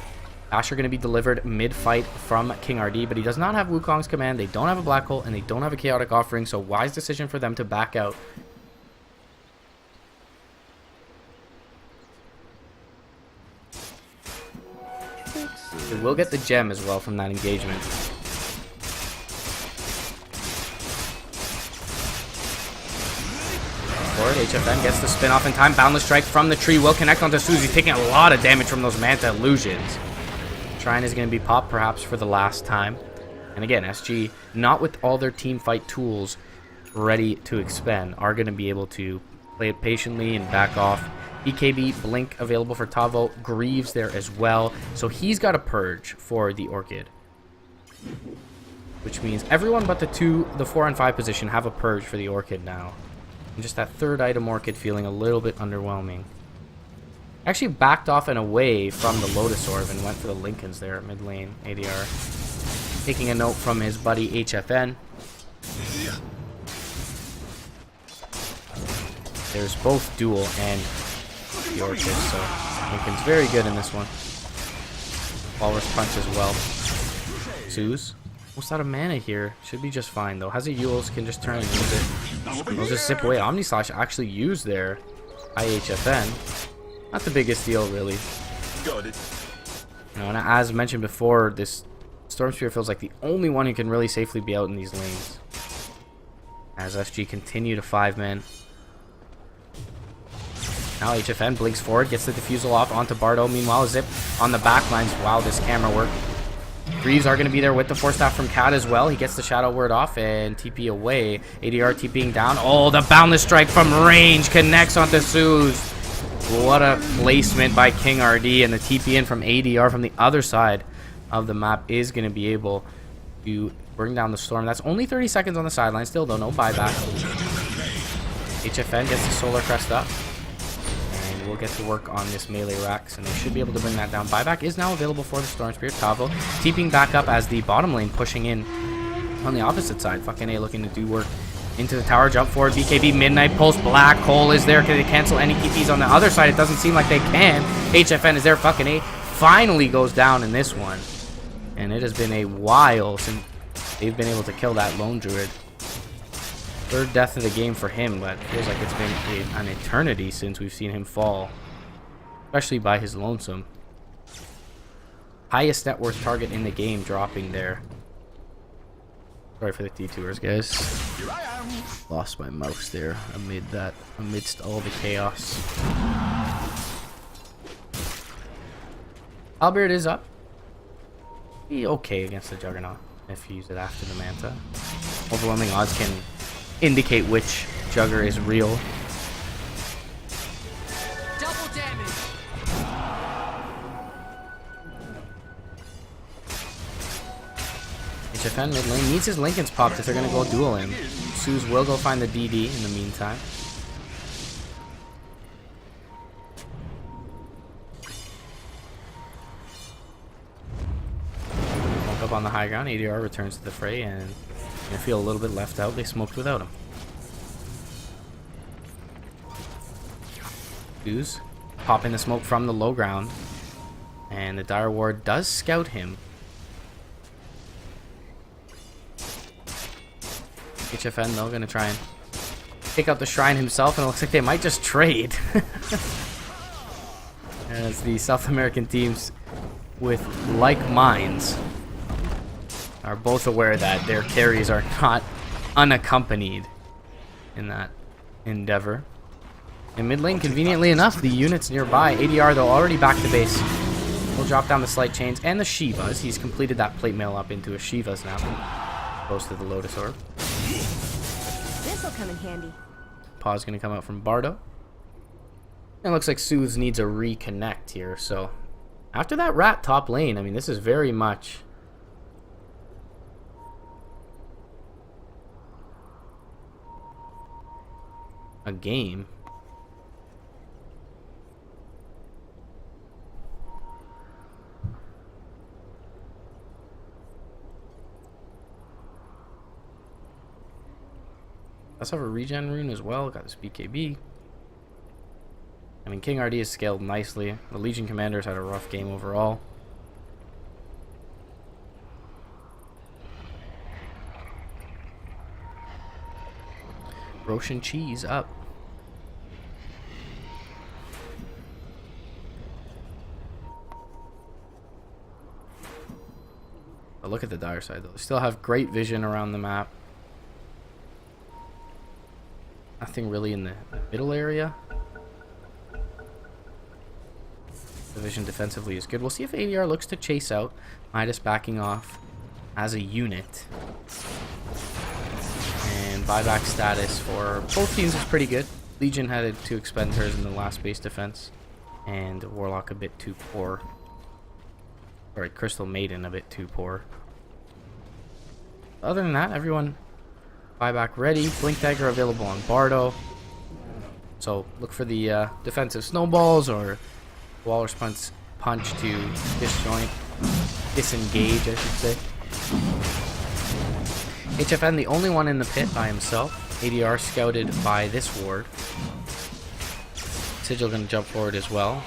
Asher going to be delivered mid-fight from King RD, but he does not have Wukong's command. They don't have a Black Hole, and they don't have a Chaotic Offering, so wise decision for them to back out. They will get the gem as well from that engagement. Forward, HFN gets the spin off in time. Boundless Strike from the tree will connect onto Susie, taking a lot of damage from those Manta Illusions. Shrine is going to be popped perhaps for the last time. And again, SG, not with all their team fight tools ready to expend, are going to be able to play it patiently and back off. BKB Blink available for Tavo. Greaves there as well. So he's got a purge for the Orchid. Which means everyone but the 4 and 5 position have a purge for the Orchid now. And just that third item Orchid feeling a little bit underwhelming. Actually backed off and away from the Lotus Orb and went for the Lincolns there at mid lane. ADR taking a note from his buddy HFN. There's both duel and the Orchid, so Lincoln's very good in this one. Walrus Punch as well. Zeus, almost out of mana here. Should be just fine though. Has a Yules, can just turn and use it. We'll just zip away. Omni Slash actually used there by HFN. Not the biggest deal, really. Got it. You know, and as mentioned before, this Storm Spear feels like the only one who can really safely be out in these lanes. As SG continue to 5-man. Now HFN blinks forward, gets the Diffusal off onto Bardo. Meanwhile, Zip on the backlines. Wow, this camera work. Greaves are going to be there with the Force Staff from Cat as well. He gets the Shadow Word off and TP away. ADR TPing down. Oh, the Boundless Strike from range connects onto Suze. What a placement by King RD, and the TP in from ADR from the other side of the map is going to be able to bring down the Storm. That's only 30 seconds on the sideline still, though, no buyback. HFN gets the Solar Crest up. And we'll get to work on this melee Rax, and they should be able to bring that down. Buyback is now available for the Storm Spirit. Tavo keeping back up as the bottom lane pushing in on the opposite side. Fucking A looking to do work into the tower. Jump forward. BKB Midnight Pulse. Black Hole is there. Can they cancel any TPs on the other side? It doesn't seem like they can. HFN is there. Fucking A finally goes down in this one. And it has been a while since they've been able to kill that Lone Druid. Third death of the game for him, but it feels like it's been an eternity since we've seen him fall. Especially by his lonesome. Highest net worth target in the game dropping there. Sorry for the detours, guys. Lost my mouse there amidst all the chaos. Albert is up. Be okay against the Juggernaut if you use it after the Manta. Overwhelming odds can indicate which Jugger is real. Double damage. HFN mid lane needs his Lincolns popped if they're gonna go duel him. Suze will go find the DD in the meantime. Woke up on the high ground. ADR returns to the fray, and I feel a little bit left out. They smoked without him. Suze popping the smoke from the low ground, and the Dire Ward does scout him. HFN though gonna try and pick up the shrine himself, and it looks like they might just trade. As the South American teams with like minds are both aware that their carries are not unaccompanied in that endeavor. In mid lane, conveniently enough, the units nearby, ADR though already back to base. We'll drop down the Slight Chains and the Shivas. He's completed that plate mail up into a Shivas now. Close to the Lotus Orb. This'll come in handy. Paw's gonna come out from Bardo. And it looks like Soothes needs a reconnect here, so after that rat top lane, I mean, this is very much a game. Let's have a regen rune as well. Got this BKB. I mean, King RD is scaled nicely. The Legion Commanders had a rough game overall. Roshan Cheese up. But look at the dire side though. They still have great vision around the map. Nothing really in the middle area. The vision defensively is good. We'll see if ADR looks to chase out. Midas backing off as a unit. And buyback status for both teams is pretty good. Legion had to expend hers in the last base defense. And Warlock a bit too poor. Sorry, Crystal Maiden a bit too poor. Other than that, everyone buyback ready. Blink Dagger available on Bardo. So look for the defensive snowballs or Walrus punch to disengage, I should say. HFN the only one in the pit by himself. ADR scouted by this ward. Sigil gonna jump forward as well.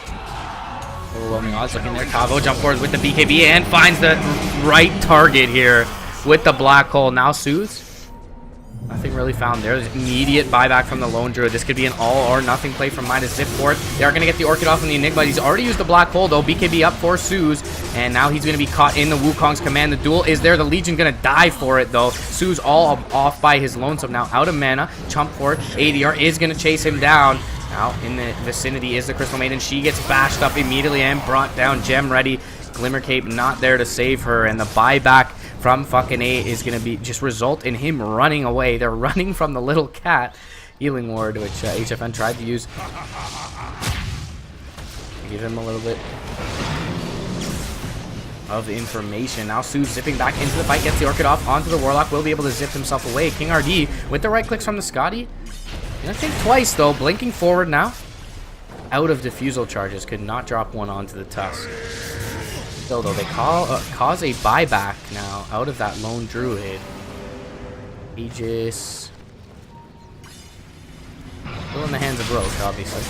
Overwhelming odds looking there. Tavo jump forward with the BKB and finds the right target here with the black hole. Now Soothes. Nothing really found there. There's immediate buyback from the Lone Druid. This could be an all or nothing play from Midas. Zip forward. They are going to get the Orchid off in the Enigma. He's already used the black hole though. BKB up for Soothes. And now he's going to be caught in the Wukong's command. The duel is there. The Legion going to die for it though. Soothes all off by his lonesome. Now out of mana. Chump forward. ADR is going to chase him down. Now in the vicinity is the Crystal Maiden. She gets bashed up immediately and brought down. Gem ready. Glimmer Cape not there to save her. And the buyback from fucking A is going to be just result in him running away. They're running from the little cat healing ward, which HFN tried to use. Give him a little bit of information. Now Soothes zipping back into the fight, gets the Orchid off onto the Warlock, will be able to zip himself away. King RD with the right clicks from the Scotty Gonna think twice though, blinking forward now. Out of diffusal charges, could not drop one onto the Tusk. Still though, they cause a buyback now out of that lone druid. Aegis. Still in the hands of Roche, obviously.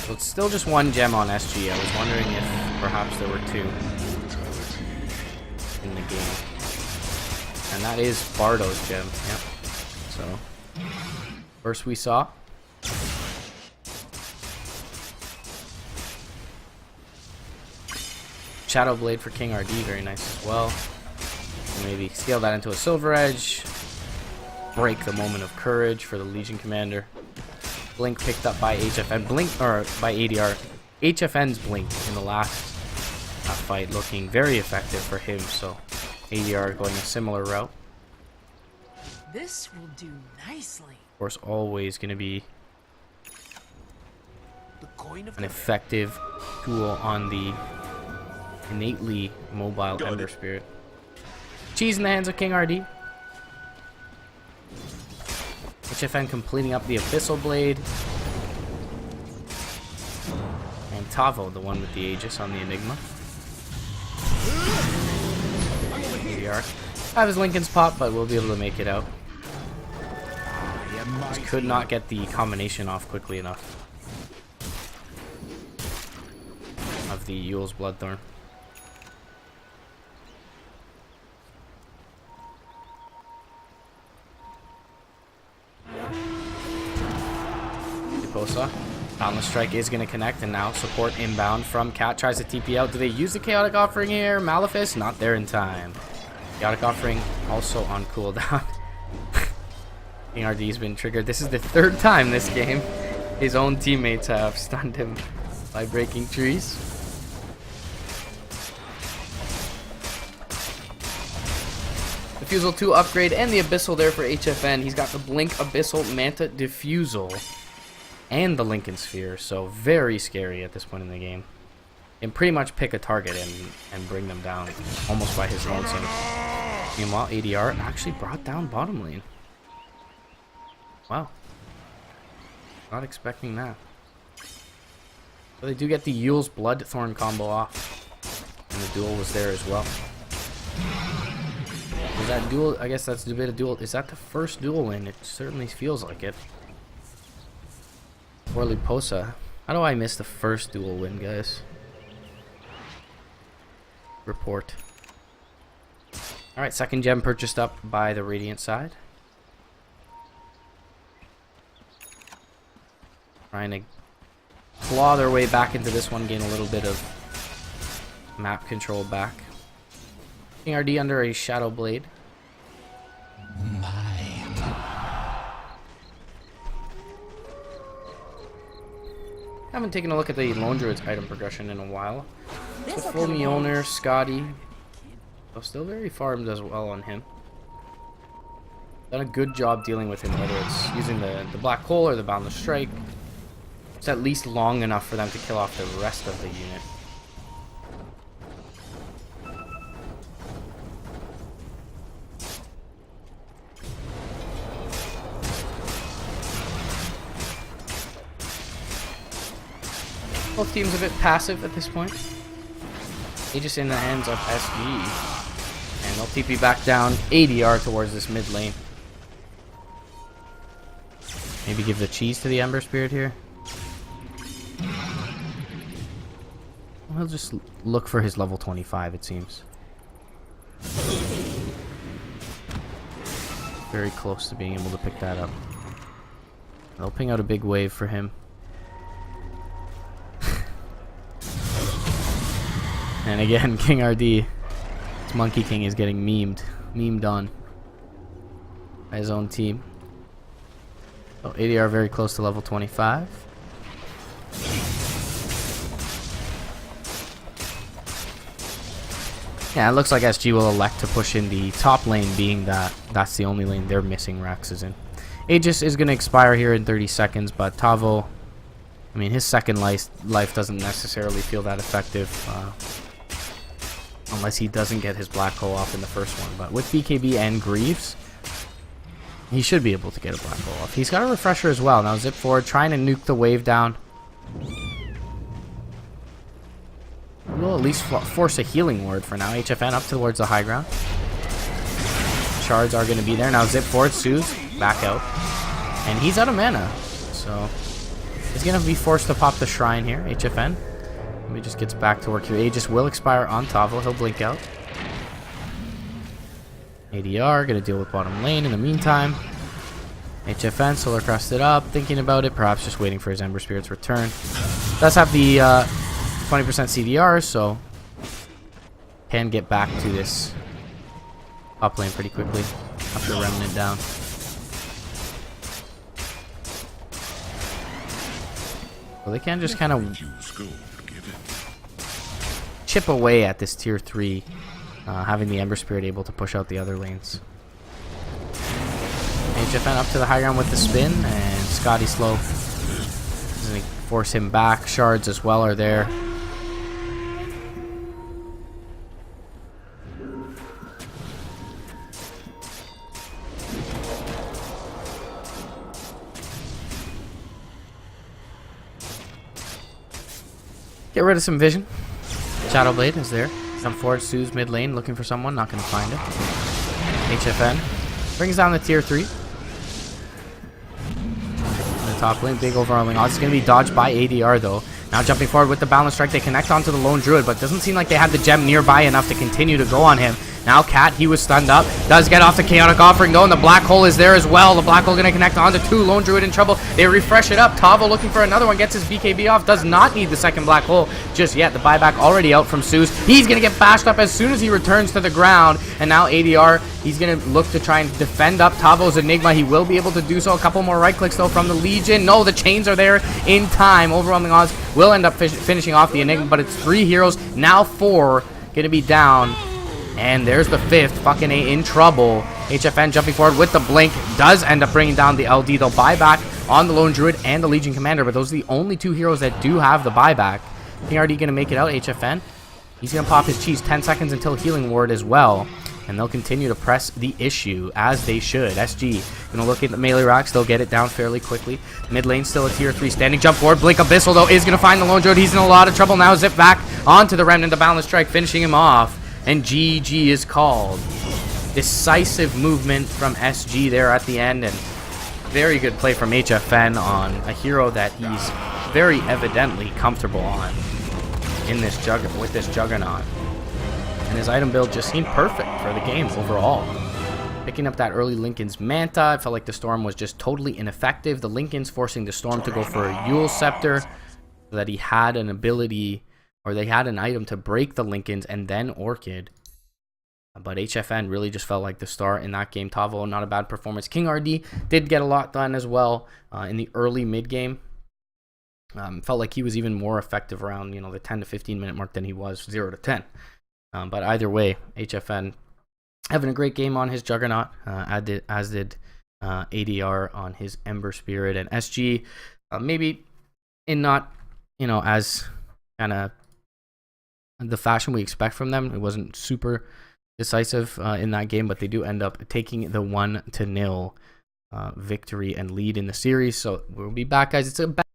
So it's still just one gem on SG. I was wondering if perhaps there were two in the game. And that is Bardo's gem. Yep. So, first we saw. Shadow Blade for King RD, very nice as well. Maybe scale that into a Silver Edge. Break the Moment of Courage for the Legion Commander. Blink picked up by HFN. Blink, or by ADR. HFN's Blink in the last fight looking very effective for him, so ADR going a similar route. This will do nicely. Of course, always going to be an effective tool on the innately mobile Ember Spirit. Cheese in the hands of King RD. HFN completing up the Abyssal Blade. And Tavo, the one with the Aegis on the Enigma. ADR. Have his Lincoln's pop, but we'll be able to make it out. Just could not get the combination off quickly enough of the Yule's Bloodthorn. Posa. Boundless Strike is going to connect, and now support inbound from Cat. Tries to TP out. Do they use the Chaotic Offering here? Malefice not there in time. Chaotic Offering also on cooldown. King RD's been triggered. This is the third time this game his own teammates have stunned him by breaking trees. Diffusal 2 upgrade and the Abyssal there for HFN. He's got the Blink, Abyssal, Manta, Diffusal, and the Lincoln Sphere, so very scary at this point in the game. And pretty much pick a target and bring them down almost by his lonesome. Meanwhile, ADR actually brought down bottom lane. Wow. Not expecting that. So they do get the Yule's Bloodthorn combo off. And the duel was there as well. Was that duel? I guess that's the bit of duel. Is that the first duel win? It certainly feels like it. For Liposa. How do I miss the first duel win, guys? Report. Alright, second gem purchased up by the Radiant side. Trying to claw their way back into this one, gain a little bit of map control back. King RD under a Shadow Blade. Haven't taken a look at the Lone Druid's item progression in a while. So full Mjolnir, Scotty. So still very farmed as well on him. Done a good job dealing with him, whether it's using the Black Hole or the Boundless Strike. It's at least long enough for them to kill off the rest of the unit. Both teams a bit passive at this point. Aegis in the hands of SG. And they'll TP back down ADR towards this mid lane. Maybe give the cheese to the Ember Spirit here. He'll just look for his level 25, it seems. Very close to being able to pick that up. They'll ping out a big wave for him. And again, King RD, this Monkey King is getting memed on by his own team. So ADR very close to level 25. Yeah, it looks like SG will elect to push in the top lane, being that that's the only lane they're missing Raxes in. Aegis is going to expire here in 30 seconds, but Tavo, I mean, his second life doesn't necessarily feel that effective. unless he doesn't get his black hole off in the first one. But with BKB and Greaves, he should be able to get a black hole off. He's got a refresher as well. Now zip forward, trying to nuke the wave down. We'll at least force a healing ward for now. HFN up towards the high ground. Shards are going to be there. Now zip forward, Suze back out. And he's out of mana. So he's going to be forced to pop the shrine here, HFN. He just gets back to work here. Aegis will expire on Tavo. He'll blink out. ADR going to deal with bottom lane in the meantime. HFN, Solar Crested up, thinking about it, perhaps just waiting for his Ember Spirit's return. Does have the 20% CDR, so can get back to this top lane pretty quickly. Up the Remnant down. Well, they can just kind of chip away at this tier 3, having the Ember Spirit able to push out the other lanes. HFN up to the high ground with the spin, and Scotty slow. Doesn't force him back. Shards as well are there. Get rid of some vision. Shadowblade is there. Jump forward, Suze mid lane, looking for someone, not going to find it. HFN brings down the tier 3. The top lane, big overwhelming odds. It's going to be dodged by ADR though. Now jumping forward with the balance strike, they connect onto the lone druid, but doesn't seem like they had the gem nearby enough to continue to go on him. Now Cat, he was stunned up, does get off the chaotic offering though, and the black hole is there as well. The black hole gonna connect onto 2, lone druid in trouble. They refresh it up. Tavo looking for another one, gets his BKB off, does not need the second black hole just yet. The buyback already out from Suze. He's gonna get bashed up as soon as he returns to the ground, and now ADR, he's gonna look to try and defend up Tavo's Enigma. He will be able to do so. A couple more right clicks though from the Legion. No, the chains are there in time. Overwhelming odds will end up finishing off the Enigma, but it's 3 heroes, now 4 gonna be down. And there's the 5th, fucking A in trouble. HFN jumping forward with the blink, does end up bringing down the LD. They'll buy back on the lone druid and the Legion commander, but those are the only 2 heroes that do have the buyback. King RD gonna make it out. HFN, he's gonna pop his cheese. 10 seconds until healing ward as well, and they'll continue to press the issue as they should. SG gonna look at the melee rocks. They'll get it down fairly quickly. Mid lane still a tier 3 standing. Jump forward, blink abyssal though is gonna find the lone druid. He's in a lot of trouble now. Zip back onto the remnant. The balance strike finishing him off. And GG is called. Decisive movement from SG there at the end, and very good play from HFN on a hero that he's very evidently comfortable on in this with this Juggernaut. And his item build just seemed perfect for the game overall. Picking up that early Linken's Manta, I felt like the Storm was just totally ineffective. The Linken's forcing the Storm to go for a Yule Scepter so that he had an ability, or they had an item to break the Linken's and then Orchid. But HFN really just felt like the star in that game. Tavo, not a bad performance. King RD did get a lot done as well in the early mid game. Felt like he was even more effective around the 10 to 15 minute mark than he was 0 to 10. But either way, HFN having a great game on his Juggernaut, as did ADR on his Ember Spirit, and SG maybe in not as kind of the fashion we expect from them. It wasn't super decisive in that game, but they do end up taking the 1-0 victory and lead in the series. So we'll be back, guys. It's a